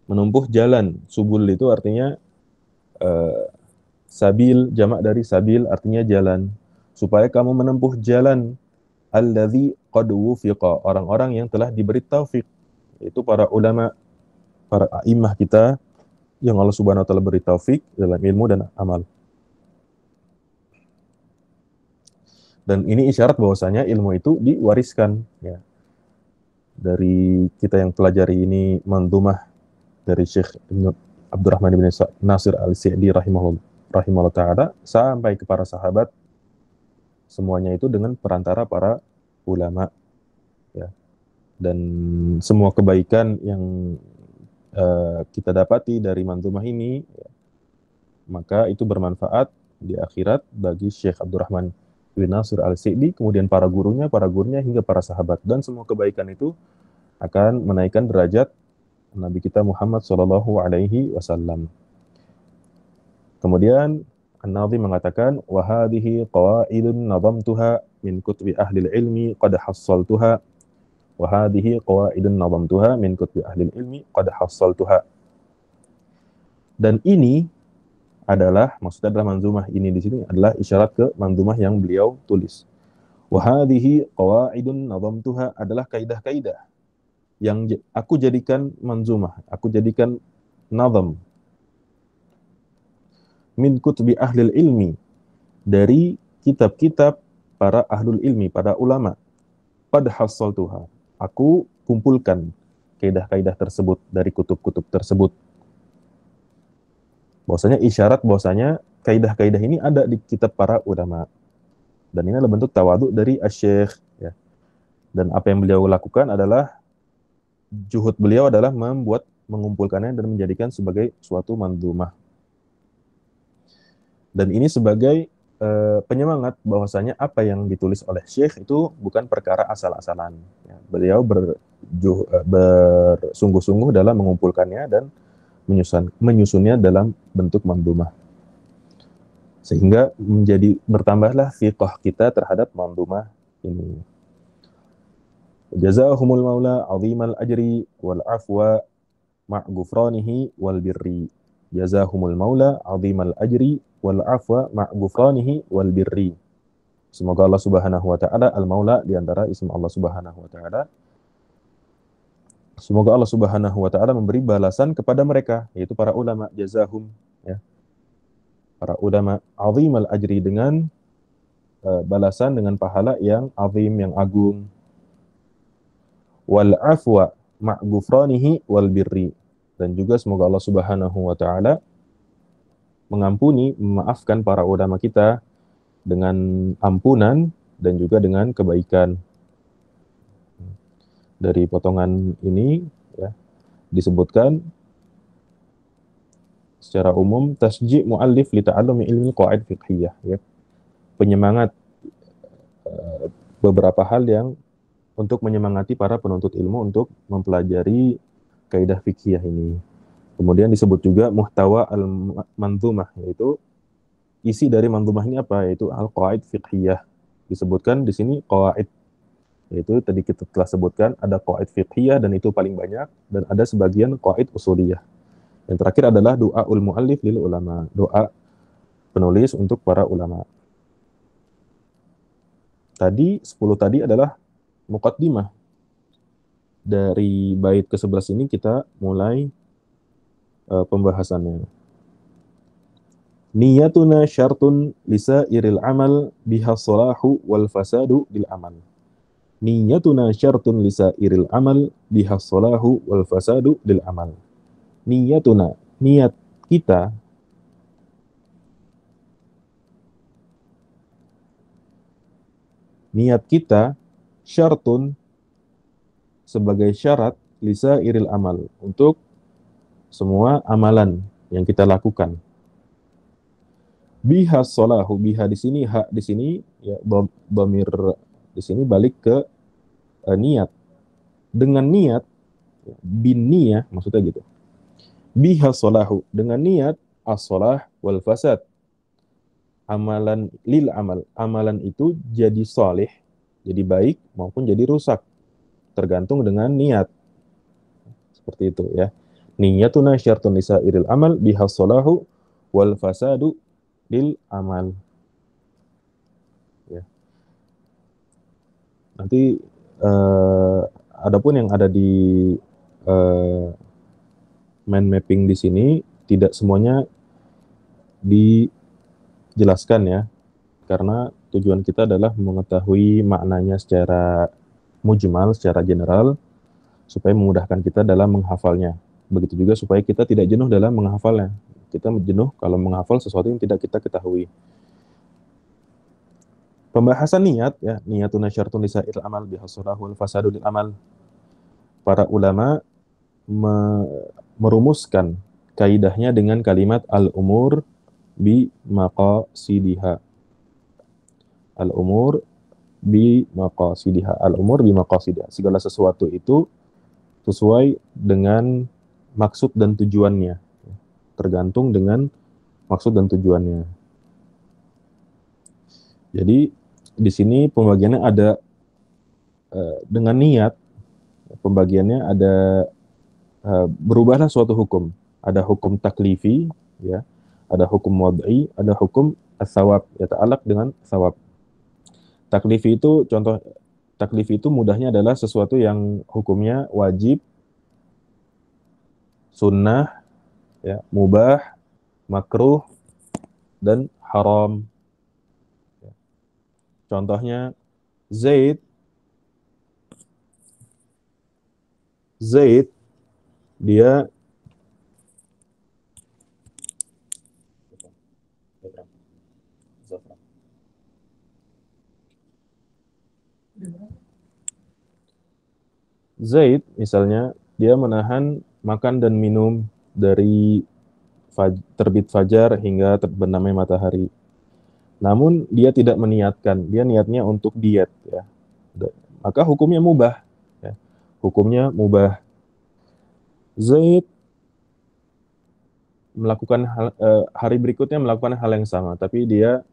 menempuh jalan. Subul itu artinya sabil, jamak dari sabil artinya jalan. Supaya kamu menempuh jalan alladzi qad wufiqa, orang-orang yang telah diberi taufik, yaitu para ulama, para a'immah kita yang Allah Subhanahu wa taala beri taufik dalam ilmu dan amal. Dan ini isyarat bahwasanya ilmu itu diwariskan ya. Dari kita yang pelajari ini mandhumah dari Syekh Abdurrahman bin Nasir Al-Sa'di rahimahullah ta'ala sampai ke para sahabat, semuanya itu dengan perantara para ulama ya. Dan semua kebaikan yang kita dapati dari mandhumah ini ya, maka itu bermanfaat di akhirat bagi Syekh Abdurrahman bin Nasir al-Sa'di, kemudian para gurunya hingga para sahabat, dan semua kebaikan itu akan menaikkan derajat Nabi kita Muhammad sallallahu alaihi wasallam. Kemudian An-Nadhim mengatakan wa hadhihi qawaidun nadamtuha min kutubi ahli ilmi qad hassaltuha wa hadhihi qawaidun nadamtuha min kutubi ahli ilmi qad hassaltuha. Dan ini adalah, maksudnya adalah manzumah ini di sini adalah isyarat ke manzumah yang beliau tulis. Wa hadhihi qawaidun nadamtuha adalah kaidah-kaidah yang aku jadikan manzumah, aku jadikan nazam min kutubi ahli ilmi, dari kitab-kitab para ahlul ilmi, para ulama. Qad hassaltuha, aku kumpulkan kaidah-kaidah tersebut dari kutub-kutub tersebut. Bahwasanya isyarat bahwasanya kaidah-kaidah ini ada di kitab para ulama. Dan ini adalah bentuk tawadhu dari asy-syekh, ya. Dan apa yang beliau lakukan adalah, juhud beliau adalah mengumpulkannya dan menjadikan sebagai suatu manzumah. Dan ini sebagai penyemangat bahwasanya apa yang ditulis oleh Syekh itu bukan perkara asal-asalan. Ya, beliau bersungguh-sungguh dalam mengumpulkannya dan menyusunnya dalam bentuk manzumah. Sehingga bertambahlah fiqh kita terhadap manzumah ini. Jazaahumul maula 'azimal ajri wal afwa ma' ghufranihi wal birri. Jazahumul maula 'azimal ajri wal afwa ma' ghufranihi wal birri. Semoga Allah Subhanahu wa taala, al-maula di antara isim Allah Subhanahu wa taala. Semoga Allah Subhanahu wa taala memberi balasan kepada mereka, yaitu para ulama, jazahum, ya. Para ulama 'azimal ajri, dengan balasan dengan pahala yang azim, yang agung. Wal afwa ma' ghufranihi wal birri. Dan juga semoga Allah Subhanahu wa taala mengampuni, memaafkan para ulama kita dengan ampunan dan juga dengan kebaikan. Dari potongan ini, ya, disebutkan secara umum tasji' muallif li ta'allumi ilmi qawaid fiqhiyah, ya. Penyemangat beberapa hal yang untuk menyemangati para penuntut ilmu untuk mempelajari kaidah fikih ini. Kemudian disebut juga muhtawa al-manzumah, yaitu isi dari manzumah ini apa, yaitu al-qawaid fiqhiyah. Disebutkan di sini qawaid, yaitu tadi kita telah sebutkan ada qawaid fiqhiyah dan itu paling banyak, dan ada sebagian qawaid usuliyah. Yang terakhir adalah doaul muallif lil ulama, doa penulis untuk para ulama. Tadi 10 tadi adalah muqaddimah. Dari bait ke-11 ini kita mulai pembahasannya. Niyatuna syartun lisairil amal biha salahu wal fasadu lil amal. Niyatuna syartun lisairil amal biha salahu wal fasadu lil amal. Niyatuna, niat kita, syartun, sebagai syarat lisairil amal, untuk semua amalan yang kita lakukan. Biha salahu, biha di sini, hak di sini, ya, dhamir di sini balik ke niat. Dengan niat, bin niyah maksudnya gitu. Biha salahu, dengan niat, as-salah wal fasad. Amalan lil amal, amalan itu jadi salih, jadi baik maupun jadi rusak, tergantung dengan niat. Seperti itu, ya. Niyatuna syartun lisairil amal biha salahu wal fasadu lil amal. Ya. Nanti adapun yang ada di mind mapping di sini tidak semuanya dijelaskan, ya, karena tujuan kita adalah mengetahui maknanya secara mujmal, secara general, supaya memudahkan kita dalam menghafalnya. Begitu juga supaya kita tidak jenuh dalam menghafalnya. Kita jenuh kalau menghafal sesuatu yang tidak kita ketahui. Pembahasan niat, ya, niyatuna syartun lisairil amal bihasalahu wal fasadu lil amal. Para ulama merumuskan kaidahnya dengan kalimat al-umur bi maqasidiha. Al-umur bi maqasidiha. Al-umur bi maqasidiha. Segala sesuatu itu sesuai dengan maksud dan tujuannya. Tergantung dengan maksud dan tujuannya. Jadi di sini pembagiannya ada dengan niat, pembagiannya ada berubahlah suatu hukum. Ada hukum taklifi, ya, ada hukum wad'i, ada hukum as-sawab, ya ta'alaq dengan sawab. Taklifi itu contoh, taklifi itu mudahnya adalah sesuatu yang hukumnya wajib, sunnah, ya, mubah, makruh, dan haram. Contohnya Zaid, Zaid dia Zaid misalnya dia menahan makan dan minum dari terbit fajar hingga terbenamnya matahari. Namun dia tidak meniatkan, dia niatnya untuk diet, ya. Maka hukumnya mubah, ya. Hukumnya mubah. Zaid melakukan hari berikutnya melakukan hal yang sama, tapi dia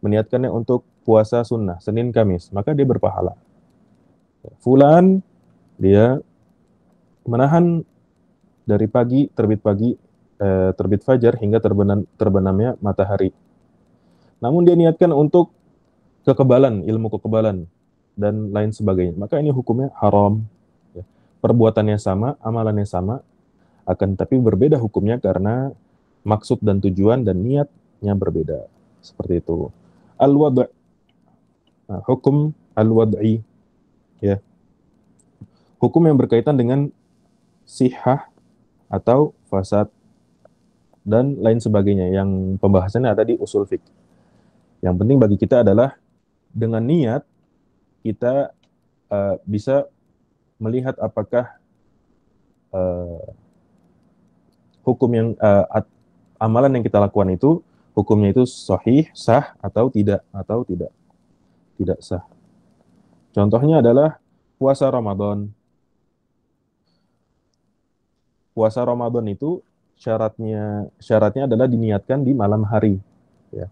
meniatkannya untuk puasa sunnah Senin Kamis, maka dia berpahala. Fulan dia menahan dari terbit fajar hingga terbenamnya matahari. Namun dia niatkan untuk kekebalan, ilmu kekebalan dan lain sebagainya. Maka ini hukumnya haram. Ya. Perbuatannya sama, amalannya sama, akan tapi berbeda hukumnya karena maksud dan tujuan dan niatnya berbeda. Seperti itu. Al-wad', nah, hukum al-wad'i, ya. Hukum yang berkaitan dengan sihah atau fasad dan lain sebagainya yang pembahasannya ada di usul fiqh. Yang penting bagi kita adalah dengan niat kita bisa melihat apakah hukum yang amalan yang kita lakukan itu hukumnya itu sahih, sah atau tidak sah. Contohnya adalah puasa Ramadan. Puasa Ramadan itu syaratnya adalah diniatkan di malam hari, ya.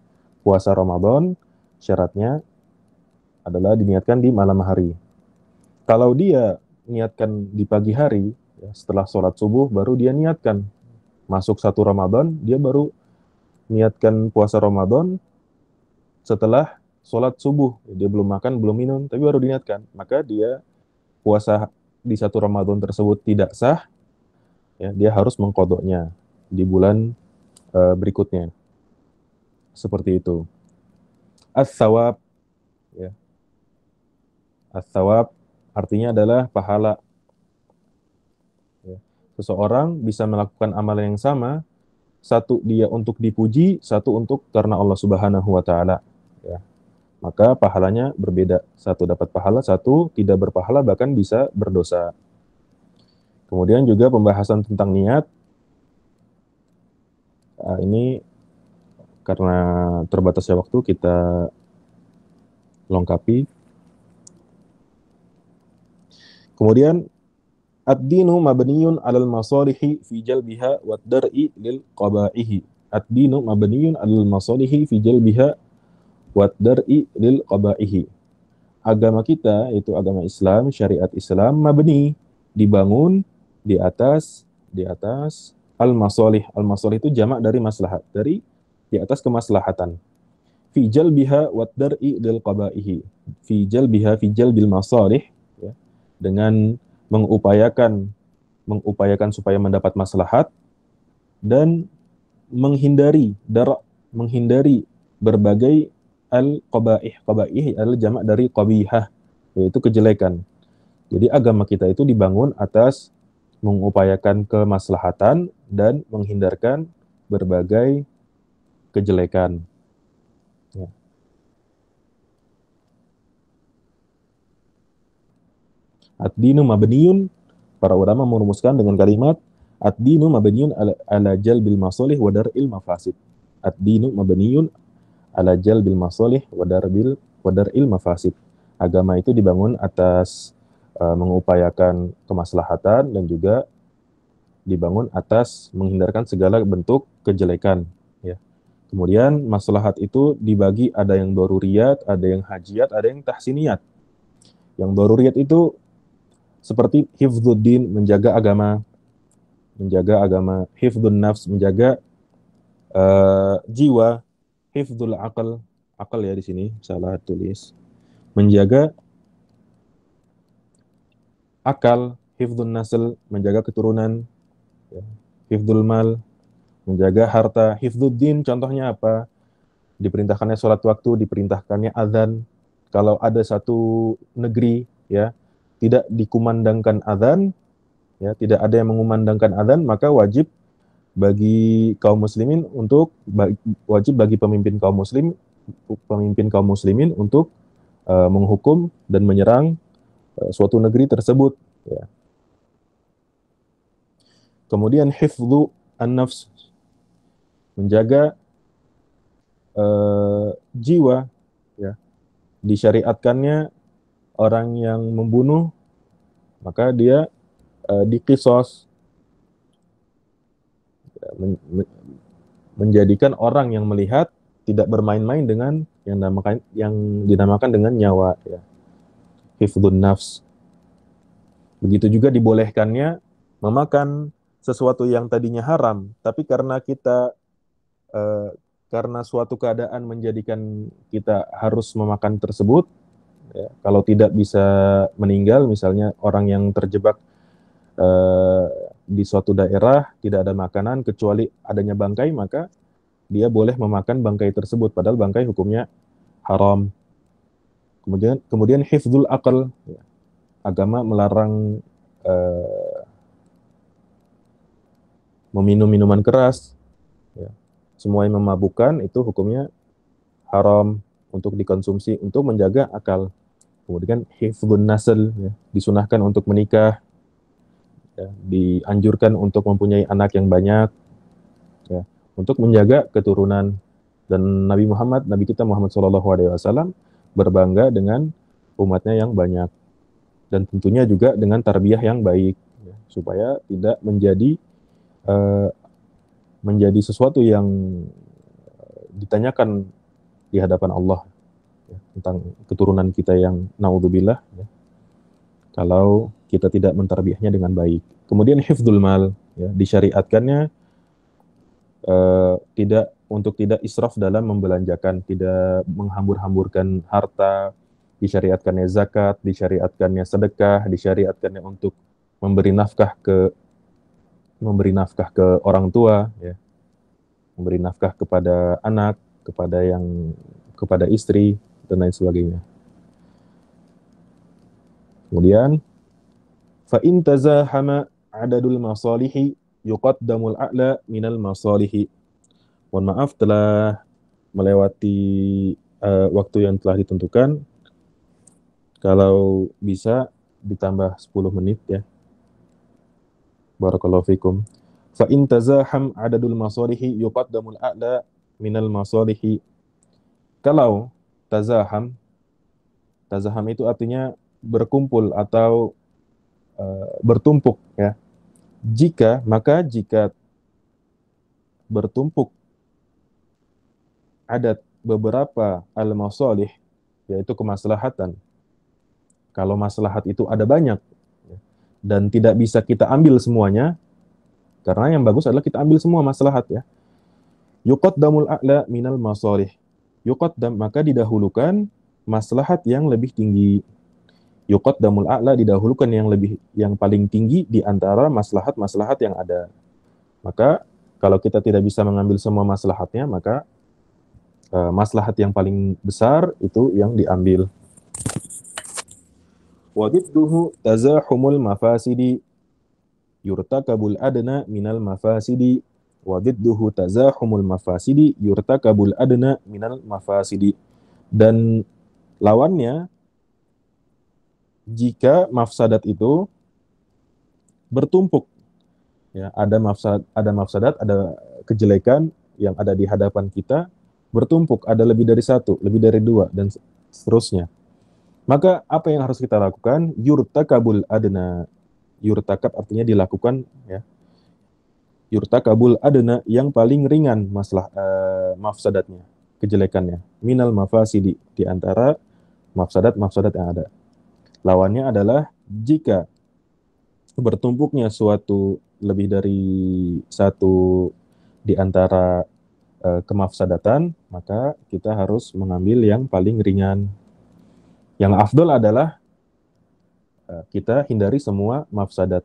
Puasa Ramadan syaratnya adalah diniatkan di malam hari. Kalau dia niatkan di pagi hari, ya, setelah sholat subuh baru dia niatkan masuk 1 Ramadan, dia baru niatkan puasa Ramadan setelah sholat subuh. Dia belum makan, belum minum, tapi baru diniatkan. Maka dia puasa di 1 Ramadan tersebut tidak sah, ya, dia harus mengqadhanya di bulan berikutnya. Seperti itu. As-sawab, ya. As-sawab artinya adalah pahala. Ya. Seseorang bisa melakukan amalan yang sama, satu dia untuk dipuji, satu untuk karena Allah Subhanahu wa taala, ya. Maka pahalanya berbeda. Satu dapat pahala, satu tidak berpahala, bahkan bisa berdosa. Kemudian juga pembahasan tentang niat. Ini karena terbatasnya waktu kita lengkapi. Kemudian ad-dinu mabniyun 'alal masalihi fi jalbiha wad dar'i lil qaba'ihi. Ad-dinu mabniyun 'alal masalihi fi jalbiha wad dar'i lil qaba'ihi. Agama kita itu agama Islam, syariat Islam mabni, dibangun di atas al-masalih. Al-masalih itu jamak dari maslahat, dari di atas kemaslahatan. Fi jalbiha wad dar'i lil qaba'ihi. Fi jalbil masalih, ya, dengan mengupayakan supaya mendapat maslahat dan menghindari berbagai al-qaba'ih. Qaba'ih adalah jamak dari qabihah, yaitu kejelekan. Jadi agama kita itu dibangun atas mengupayakan kemaslahatan dan menghindarkan berbagai kejelekan. Ya. Ad-dinu mabniyun, para ulama merumuskan dengan kalimat ad-dinu mabniyun ala jalbil masalih wa dar'il mafasid. Ad-dinu mabniyun ala jalbil masalih wa dar'il qadar'il mafasid. Agama itu dibangun atas mengupayakan kemaslahatan dan juga dibangun atas menghindarkan segala bentuk kejelekan, ya. Kemudian maslahat itu dibagi, ada yang daruriyat, ada yang hajiyat, ada yang tahsiniyat. Yang daruriyat itu seperti hifdzuddin, menjaga agama, hifdzun nafs, menjaga jiwa, hifdzul akal ya di sini salah tulis, menjaga akal, hifdzun nasl, menjaga keturunan, ya. Hifdzul mal, menjaga harta. Hifdzuddin contohnya apa? Diperintahkannya sholat waktu, diperintahkannya azan. Kalau ada satu negeri, ya, tidak dikumandangkan azan, ya, tidak ada yang mengumandangkan azan, maka wajib bagi kaum muslimin pemimpin kaum muslimin untuk menghukum dan menyerang suatu negeri tersebut, ya. Kemudian hifdzu an-nafs, menjaga jiwa, ya. Disyariatkannya orang yang membunuh, maka dia diqisos, ya, menjadikan orang yang melihat tidak bermain-main dengan yang dinamakan dengan nyawa, ya. Hifdzun nafs. Begitu juga dibolehkannya memakan sesuatu yang tadinya haram, tapi karena suatu keadaan menjadikan kita harus memakan tersebut, ya. Kalau tidak bisa meninggal, misalnya orang yang terjebak di suatu daerah tidak ada makanan kecuali adanya bangkai, maka dia boleh memakan bangkai tersebut, padahal bangkai hukumnya haram. Kemudian hifdzul aql, ya. Agama melarang meminum minuman keras, ya. Semua yang memabukkan itu hukumnya haram untuk dikonsumsi, untuk menjaga akal. Kemudian hifdzun nasl, ya. Disunahkan untuk menikah, ya. Dianjurkan untuk mempunyai anak yang banyak, ya, untuk menjaga keturunan. Dan Nabi kita Muhammad SAW berbangga dengan umatnya yang banyak, dan tentunya juga dengan tarbiyah yang baik, ya, supaya tidak menjadi sesuatu yang ditanyakan di hadapan Allah, ya, tentang keturunan kita yang naudzubillah, ya, kalau kita tidak mentarbiyahnya dengan baik. Kemudian hifdzul mal, ya, disyariatkannya untuk tidak israf dalam membelanjakan, tidak menghambur-hamburkan harta, disyariatkannya zakat, disyariatkannya sedekah, disyariatkannya untuk memberi nafkah ke orang tua, ya, memberi nafkah kepada anak, kepada istri, dan lain sebagainya. Kemudian fa in tazahama adadul masalihi yuqaddamul a'la minal masalihi. Mohon maaf telah melewati waktu yang telah ditentukan. Kalau bisa ditambah 10 menit, ya. Barakallahu fikum. Fa in tazaham adadul masalihi yuqaddamul a'la minal masalihi. Kalau tazaham itu artinya berkumpul atau bertumpuk, ya. Jika bertumpuk adat beberapa al-masalih, yaitu kemaslahatan. Kalau maslahat itu ada banyak, ya, dan tidak bisa kita ambil semuanya, karena yang bagus adalah kita ambil semua maslahat, ya. Yuqaddamul a'la minal masalih. Yuqaddam, maka didahulukan maslahat yang lebih tinggi. Yuqaddamul a'la, didahulukan yang paling tinggi di antara maslahat-maslahat yang ada. Maka kalau kita tidak bisa mengambil semua maslahatnya, maka maslahat yang paling besar itu yang diambil. Wadidduhu tazahumul mafasidi yurtakabul adna minal mafasidi. Wadidduhu tazahumul mafasidi yurtakabul adna minal mafasidi. Dan lawannya, jika mafsadat itu bertumpuk, ya, ada mafsadat, ada kejelekan yang ada di hadapan kita bertumpuk, ada lebih dari satu, lebih dari dua, dan seterusnya. Maka apa yang harus kita lakukan? Yurtakabul adna. Yurtakab artinya dilakukan, ya. Yurtakabul adna, yang paling ringan mafsadatnya, kejelekannya. Minal mafasidi, di antara mafsadat-mafsadat yang ada. Lawannya adalah jika bertumpuknya suatu lebih dari satu di antara kemafsadatan, maka kita harus mengambil yang paling ringan. Yang afdol adalah kita hindari semua mafsadat.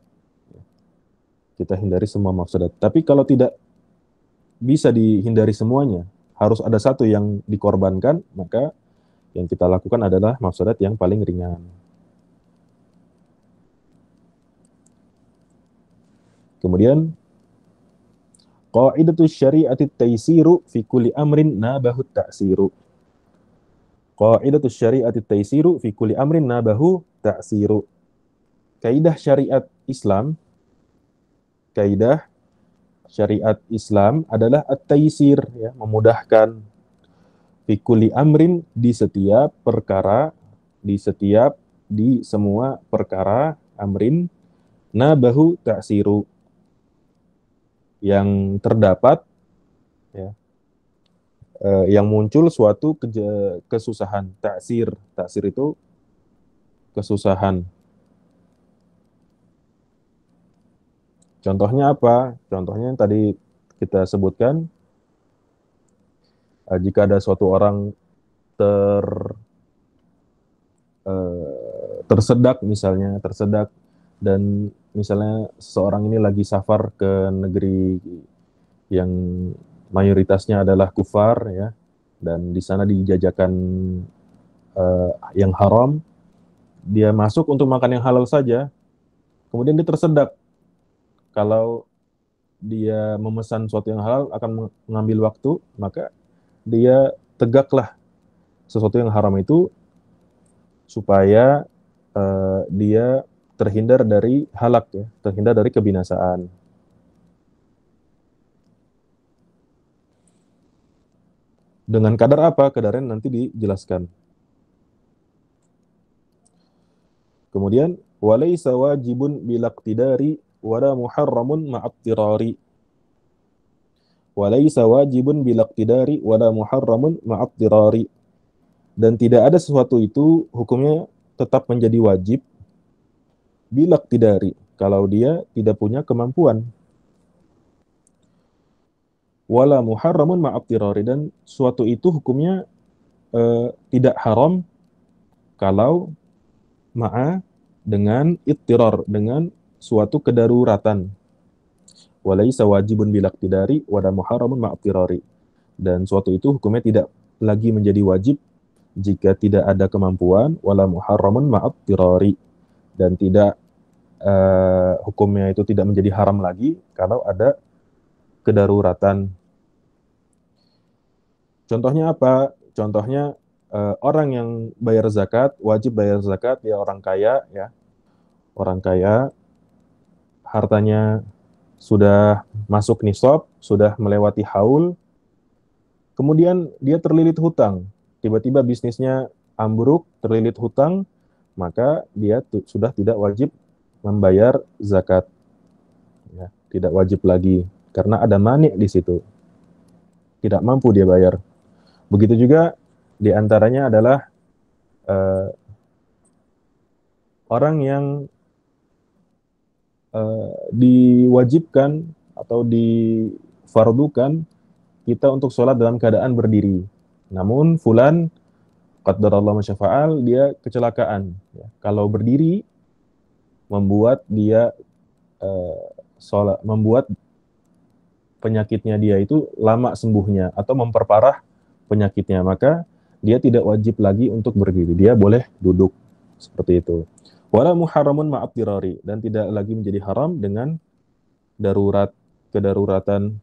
Kita hindari semua mafsadat. Tapi kalau tidak bisa dihindari semuanya, harus ada satu yang dikorbankan, maka yang kita lakukan adalah mafsadat yang paling ringan. Kemudian qaidatus syari'ati taisiru fi kulli amrin nabahu ta'siru. Qaidatus syari'ati taisiru fi kulli amrin nabahu ta'siru. Kaidah syariat Islam, kaidah syariat Islam adalah at-taisir, ya, memudahkan. Fi kulli amrin, di setiap perkara, di semua perkara, amrin nabahu ta'siru, yang terdapat, ya, yang muncul suatu kesusahan. Ta'sir itu kesusahan. Contohnya apa? Contohnya yang tadi kita sebutkan, jika ada suatu orang tersedak misalnya, dan misalnya seseorang ini lagi safar ke negeri yang mayoritasnya adalah kufar, ya, dan di sana dijajakan yang haram, dia masuk untuk makan yang halal saja, kemudian dia tersedak. Kalau dia memesan sesuatu yang halal akan mengambil waktu, maka dia tegaklah sesuatu yang haram itu supaya dia terhindar dari halak, ya, terhindar dari kebinasaan. Dengan kadar apa? Kadarnya nanti dijelaskan. Kemudian walaysa wajibun bilaqtidari wala muharramun ma'attirari. Walaysa wajibun bilaqtidari wala muharramun ma'attirari. Dan tidak ada sesuatu itu hukumnya tetap menjadi wajib bilaqtidari, kalau dia tidak punya kemampuan. Wala muharramun ma'attirari, dan suatu itu hukumnya tidak haram kalau dengan ittirar, dengan suatu kedaruratan. Walaysa wajibun bilaqtidari wala muharramun ma'attirari. Dan suatu itu hukumnya tidak lagi menjadi wajib jika tidak ada kemampuan, wala muharramun ma'attirari, dan tidak hukumnya itu tidak menjadi haram lagi kalau ada kedaruratan. Contohnya apa? Contohnya orang yang bayar zakat, wajib bayar zakat, ya, orang kaya, ya. Orang kaya, hartanya sudah masuk nisab, sudah melewati haul, kemudian dia terlilit hutang. Tiba-tiba bisnisnya ambruk, terlilit hutang, maka dia sudah tidak wajib membayar zakat. Ya, tidak wajib lagi, karena ada mani di situ. Tidak mampu dia bayar. Begitu juga diantaranya adalah orang yang diwajibkan atau difardukan kita untuk sholat dalam keadaan berdiri. Namun fulan qadarallahu masyafa'al, dia kecelakaan. Ya. Kalau berdiri membuat dia membuat penyakitnya dia itu lama sembuhnya atau memperparah penyakitnya, maka dia tidak wajib lagi untuk berdiri. Dia boleh duduk seperti itu. Wala muharramun ma'attirari, dan tidak lagi menjadi haram dengan kedaruratan.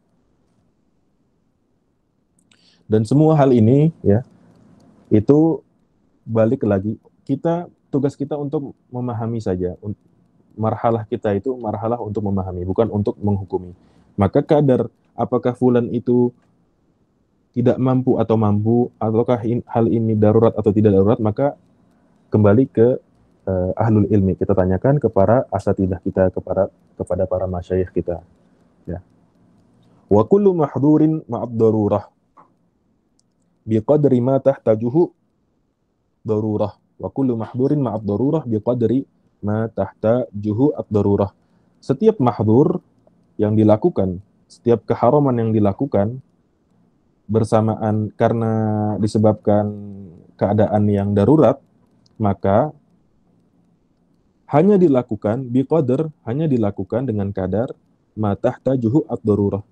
Dan semua hal ini, ya, itu balik lagi, tugas kita untuk memahami saja. Marhalah kita itu marhalah untuk memahami, bukan untuk menghukumi. Maka kadar apakah fulan itu tidak mampu atau mampu, ataukah hal ini darurat atau tidak darurat, maka kembali ke ahlul ilmi. Kita tanyakan kepada asatidah kita, kepada para masyayikh kita. Ya. Wa kullu mahdhurin ma'ad darurah biqadri ma tahtajuhu darurah. Wa kullu mahdhurin ma'ad darurah biqadri ma tahtajuhu ad-darurah. Setiap mahdzur yang dilakukan, setiap keharaman yang dilakukan bersamaan karena disebabkan keadaan yang darurat, maka hanya dilakukan biqadar, hanya dilakukan dengan kadar ma tahtajuhu ad-darurah,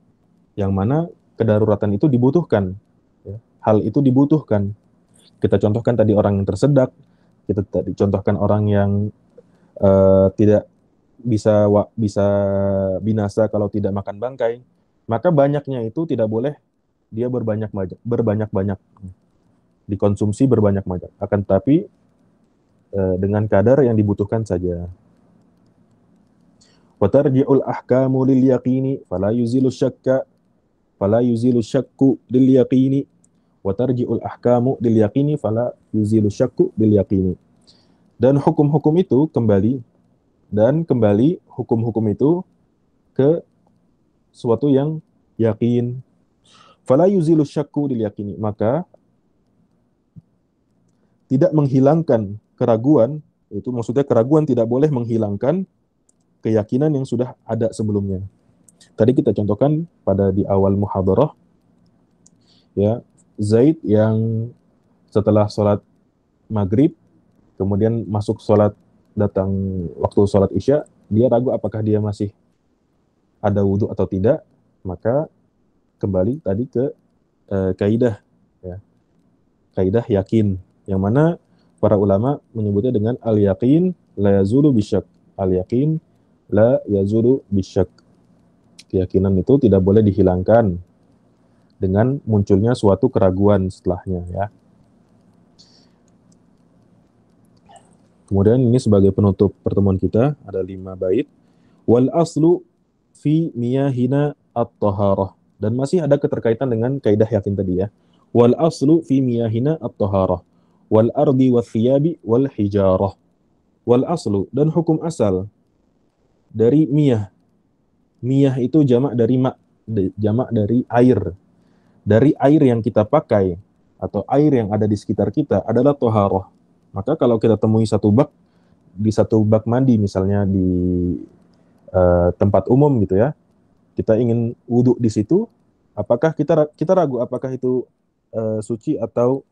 yang mana kedaruratan itu dibutuhkan. Ya. Hal itu dibutuhkan. Kita contohkan tadi orang yang tersedak, kita tadi contohkan orang yang tidak bisa binasa kalau tidak makan bangkai, maka banyaknya itu tidak boleh dia berbanyak-banyak dikonsumsi berbanyak-banyak, akan tetapi dengan kadar yang dibutuhkan saja. Wa tarji'ul ahkamu lil yaqini fala yuzilu syakku lil yaqini wa tarji'ul ahkamu lil yaqini fala yuzilu syakku lil yaqini. Dan hukum-hukum itu kembali hukum-hukum itu ke suatu yang yakin. Fala yuzilu syakku lil yaqini, maka tidak menghilangkan keraguan, itu maksudnya keraguan tidak boleh menghilangkan keyakinan yang sudah ada sebelumnya. Tadi kita contohkan pada di awal muhadarah, ya, Zaid yang setelah sholat maghrib, kemudian masuk sholat, datang waktu sholat isya, dia ragu apakah dia masih ada wudhu atau tidak, maka kembali tadi ke kaidah, ya, kaidah yakin, yang mana para ulama menyebutnya dengan al-yaqin la yazulu bisyak. Al-yaqin la yazulu bisyak. Keyakinan itu tidak boleh dihilangkan dengan munculnya suatu keraguan setelahnya, ya. Kemudian ini sebagai penutup pertemuan kita ada 5 bait. Wal aslu fi miyahina at-taharah. Dan masih ada keterkaitan dengan kaidah yakin tadi, ya. Wal aslu fi miyahina at-taharah wal ardi wath thiyabi wal hijarah. Wal aslu, dan hukum asal dari miyah. Miyah itu jamak dari jamak dari air. Dari air yang kita pakai atau air yang ada di sekitar kita adalah toharoh. Maka kalau kita temui di satu bak mandi misalnya di tempat umum gitu, ya, kita ingin wudhu di situ, apakah kita ragu apakah itu suci atau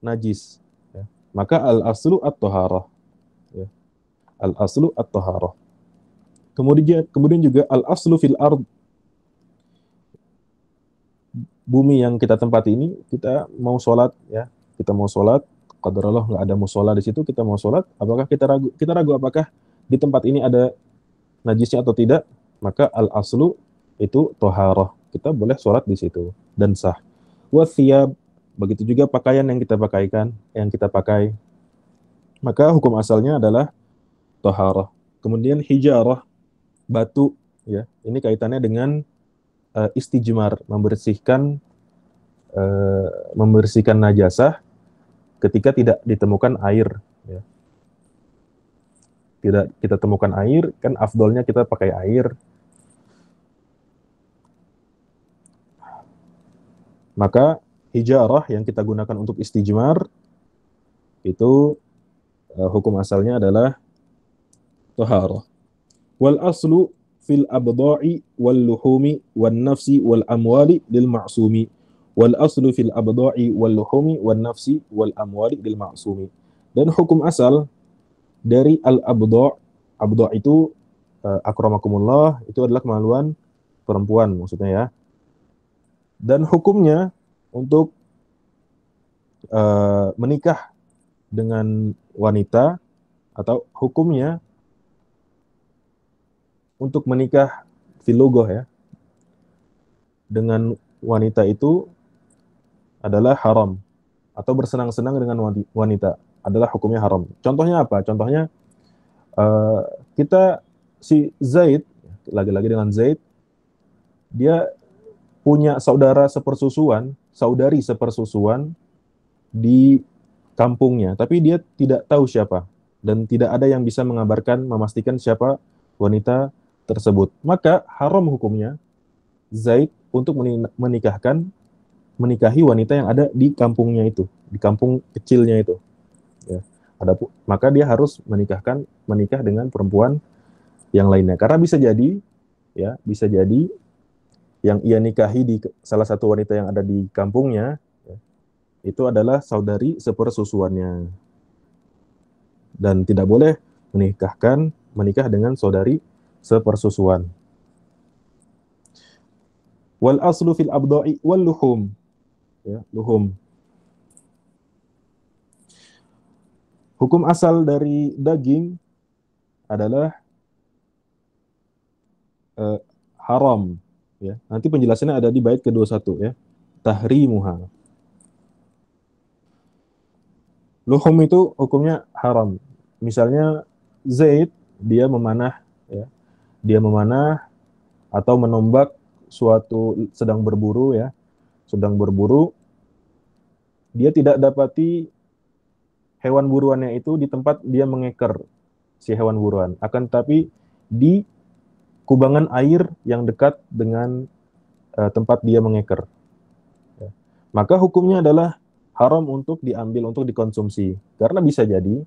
najis, ya. Maka al aslu at-toharoh, ya. Al aslu at-toharoh. Kemudian juga al aslu fil ard, bumi yang kita tempati ini, kita mau sholat, ya, kita mau sholat, qadarullah nggak ada musola di situ, kita mau sholat, apakah kita ragu apakah di tempat ini ada najisnya atau tidak, maka al aslu itu toharoh, kita boleh sholat di situ dan sah. Wa thiyab, begitu juga pakaian yang kita pakai, maka hukum asalnya adalah toharoh. Kemudian hijarah, batu, ya, ini kaitannya dengan istijmar, membersihkan najasah ketika tidak ditemukan air, ya. Tidak kita temukan air, kan afdolnya kita pakai air. Maka hijarah yang kita gunakan untuk istijmar itu hukum asalnya adalah taharah. Wal aslu fil abda'i wal luhumi wan nafsi wal amwali lil ma'sumi. Wal aslu fil abda'i wal luhumi wan nafsi wal amwali lil ma'sumi. Dan hukum asal dari abda' itu akramakumullah, itu adalah kemaluan perempuan maksudnya, ya. Dan hukumnya untuk menikah dengan wanita, atau hukumnya untuk menikah filogoh, ya, dengan wanita itu adalah haram, atau bersenang-senang dengan wanita adalah hukumnya haram. Contohnya apa? Contohnya si Zaid, lagi-lagi dengan Zaid, dia punya saudara sepersusuan saudari sepersusuan di kampungnya, tapi dia tidak tahu siapa dan tidak ada yang bisa mengabarkan, memastikan siapa wanita tersebut. Maka haram hukumnya Zaid untuk menikahi wanita yang ada di kampungnya itu, di kampung kecilnya itu. Ya. Maka dia harus menikah dengan perempuan yang lainnya. Karena bisa jadi, ya, bisa jadi yang ia nikahi di salah satu wanita yang ada di kampungnya, ya, itu adalah saudari sepersusuannya. Dan tidak boleh menikah dengan saudari sepersusuan. Wal aslu fil abda'i wal luhum. Ya, luhum. Hukum asal dari daging adalah haram. Ya. Nanti penjelasannya ada di bait ke-21 ya. Tahrimuha. Luhum itu hukumnya haram. Misalnya Zaid dia memanah, ya, dia memanah atau menombak suatu sedang berburu, ya, sedang berburu, dia tidak dapati hewan buruannya itu di tempat dia mengeker si hewan buruan, akan tetapi di kubangan air yang dekat dengan tempat dia mengeker. Ya. Maka hukumnya adalah haram untuk diambil, untuk dikonsumsi, karena bisa jadi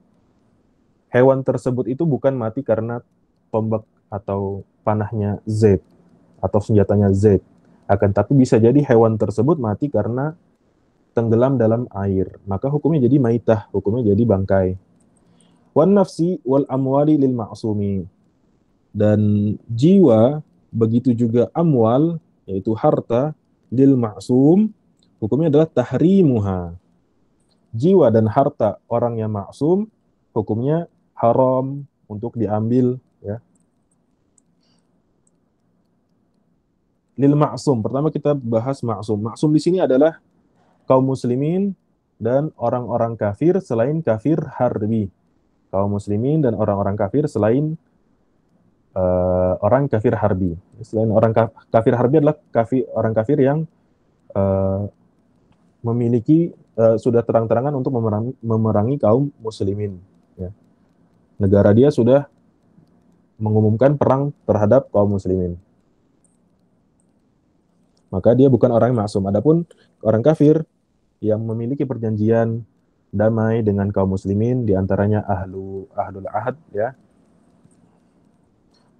hewan tersebut itu bukan mati karena tombak atau panahnya Z atau senjatanya Z, akan tapi bisa jadi hewan tersebut mati karena tenggelam dalam air. Maka hukumnya jadi maitah, hukumnya jadi bangkai. Wan nafsi wal amwali lil ma'sumi. Dan jiwa, begitu juga amwal, yaitu harta, lil ma'sum, hukumnya adalah tahrimuha. Jiwa dan harta orang yang maksum, hukumnya haram untuk diambil, ya. Lil ma'sum. Pertama kita bahas maksum. Maksum di sini adalah kaum muslimin dan orang-orang kafir selain kafir harbi. Kaum muslimin dan orang-orang kafir selain orang kafir harbi. Selain orang kafir harbi adalah orang kafir yang memiliki sudah terang-terangan untuk memerangi kaum muslimin. Ya. Negara dia sudah mengumumkan perang terhadap kaum muslimin. Maka dia bukan orang yang maksum. Adapun orang kafir yang memiliki perjanjian damai dengan kaum muslimin, diantaranya ahlul ahad, ya,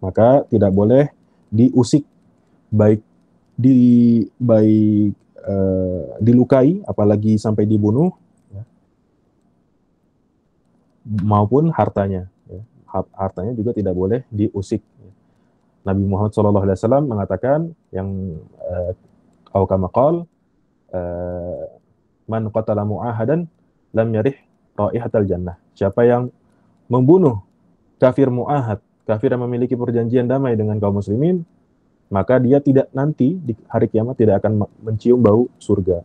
maka tidak boleh diusik, baik dilukai, apalagi sampai dibunuh, ya, maupun hartanya, ya. Hartanya juga tidak boleh diusik. Nabi Muhammad SAW mengatakan yang kama qala man qatala mu'ahadan lam yarih raihatal jannah. Siapa yang membunuh kafir mu'ahad, kafir yang memiliki perjanjian damai dengan kaum muslimin, maka dia tidak, nanti di hari kiamat tidak akan mencium bau surga.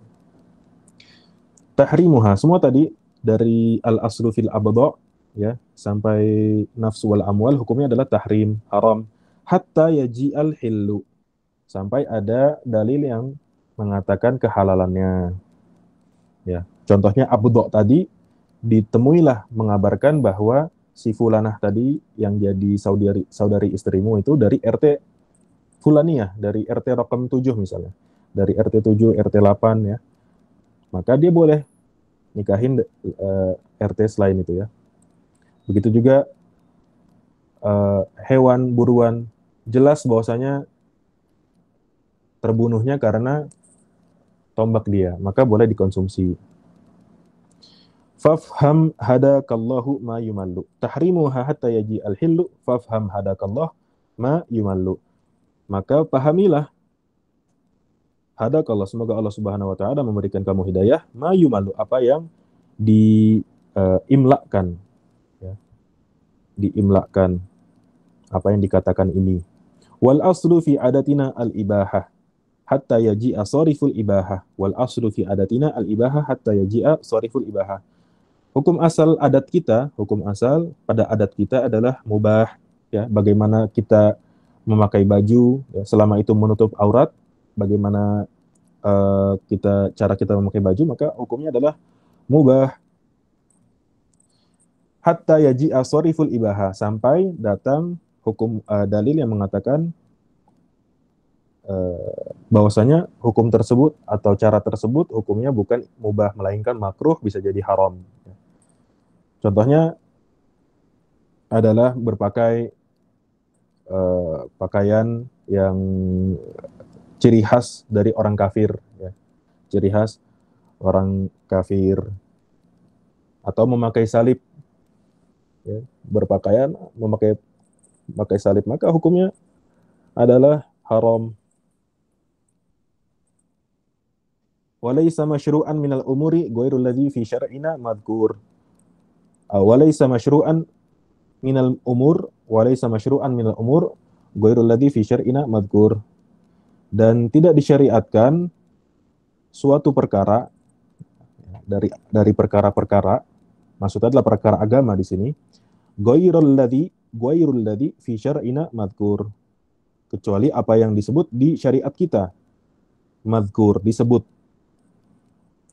Tahrimuha, semua tadi dari al-aslu fil abda, ya, sampai nafsu wal amwal, hukumnya adalah tahrim, haram, hatta yaji'al hillu, sampai ada dalil yang mengatakan kehalalannya. Ya, contohnya abdo tadi, ditemuilah mengabarkan bahwa si fulanah tadi yang jadi saudari istrimu itu dari RT fulaniyah, dari RT Rokam 7 misalnya, dari RT 7, RT 8, ya. Maka dia boleh nikahin RT selain itu, ya. Begitu juga hewan buruan, jelas bahwasanya terbunuhnya karena tombak dia, maka boleh dikonsumsi. Fafham hadakallahu ma yumallu. Tahrimuha hatta yaji al-hillu, fafham hadakallahu ma yumallu. Maka pahamilah, hadakallah, semoga Allah Subhanahu wa taala memberikan kamu hidayah, ma yumallu, apa yang diimlakkan, ya. Diimlakkan apa yang dikatakan ini. Wal aslu fi adatina al-ibahah hatta yaji'a sariful ibahah. Wal aslu fi adatina al-ibahah hatta yaji'a sariful ibahah. Hukum asal adat kita, hukum asal pada adat kita adalah mubah, ya, bagaimana kita memakai baju, ya, selama itu menutup aurat, bagaimana cara kita memakai baju, maka hukumnya adalah mubah. Hatta yaji'a shariful ibaha, sampai datang hukum dalil yang mengatakan bahwasanya hukum tersebut atau cara tersebut hukumnya bukan mubah melainkan makruh, bisa jadi haram. Contohnya adalah berpakai pakaian yang ciri khas dari orang kafir, ya. Ciri khas orang kafir, atau memakai salib, ya. Berpakaian memakai salib, maka hukumnya adalah haram. Walaysa masyru'an minal umuri ghairul ladzi fi syar'ina madhkur. Walaysa masyru'an minal umur walaysa masyru'an minal umur ghairul ladzi fi syar'ina madhkur. Dan tidak disyariatkan suatu perkara dari perkara-perkara, maksudnya adalah perkara agama di sini, ghairul ladzi fi syar'ina madhkur, kecuali apa yang disebut di syariat kita. Madhkur, disebut,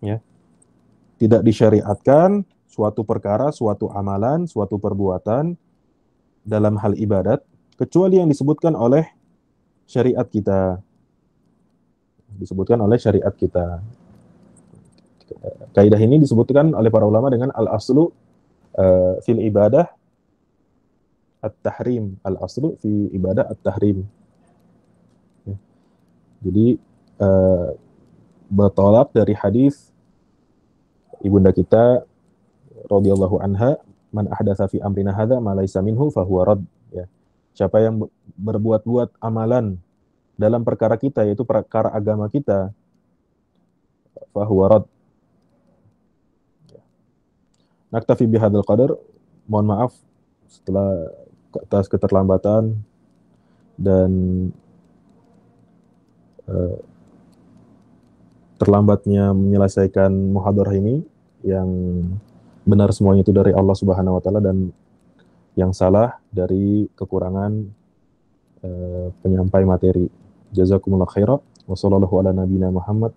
ya. Tidak disyariatkan suatu perkara, suatu amalan, suatu perbuatan dalam hal ibadat kecuali yang disebutkan oleh syariat kita. Disebutkan oleh syariat kita. Kaidah ini disebutkan oleh para ulama dengan al-aslu fil ibadah at-tahrim. Al-aslu fi ibadah at-tahrim. Ya. Jadi bertolak dari hadis ibunda kita radhiyallahu anha, man ahdatsa fi amrina hadza ma laysa minhu fahuwa rad, ya. Siapa yang berbuat-buat amalan dalam perkara kita, yaitu perkara agama kita, fahuwa rad. Naktafi bihadzal qadar. Mohon maaf setelah atas keterlambatan dan terlambatnya menyelesaikan muhadarah ini. Yang benar semuanya itu dari Allah Subhanahu wa taala, dan yang salah dari kekurangan penyampai materi. Jazakumullah khairan wa sallallahu ala nabiyina Muhammad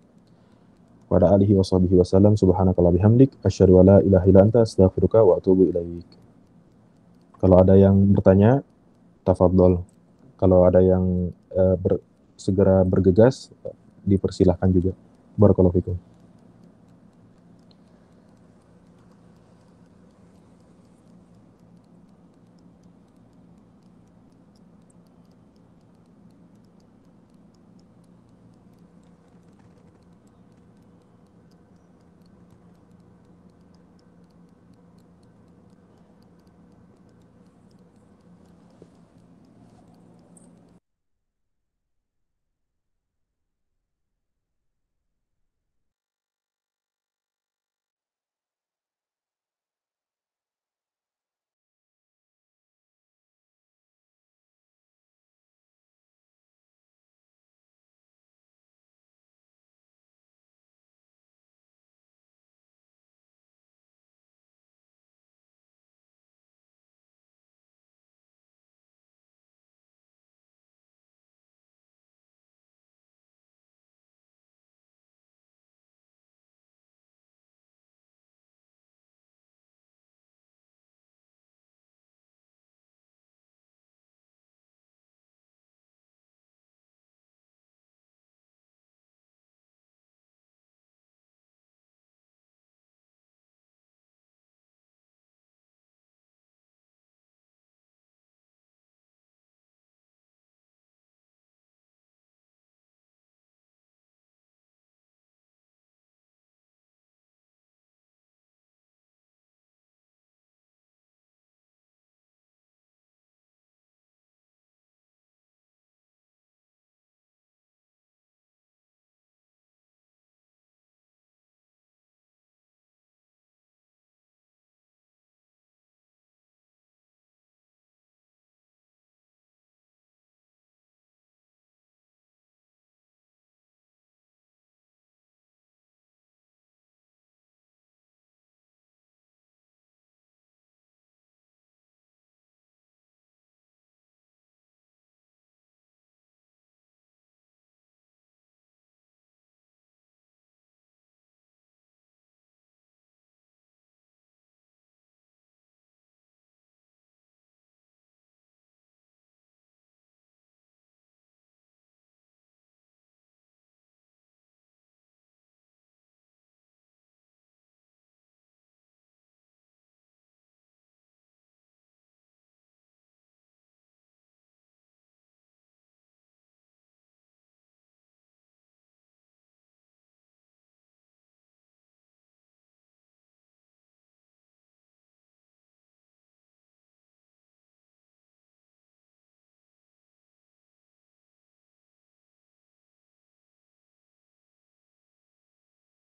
wa ala alihi wa sahbihi wasallam. Subhanakallah bihamdik asyhadu an la ilaha illa anta astaghfiruka wa atubu ilaik. Kalau ada yang bertanya, tafadhol. Kalau ada yang segera bergegas, dipersilahkan juga. Barakallahu fikum.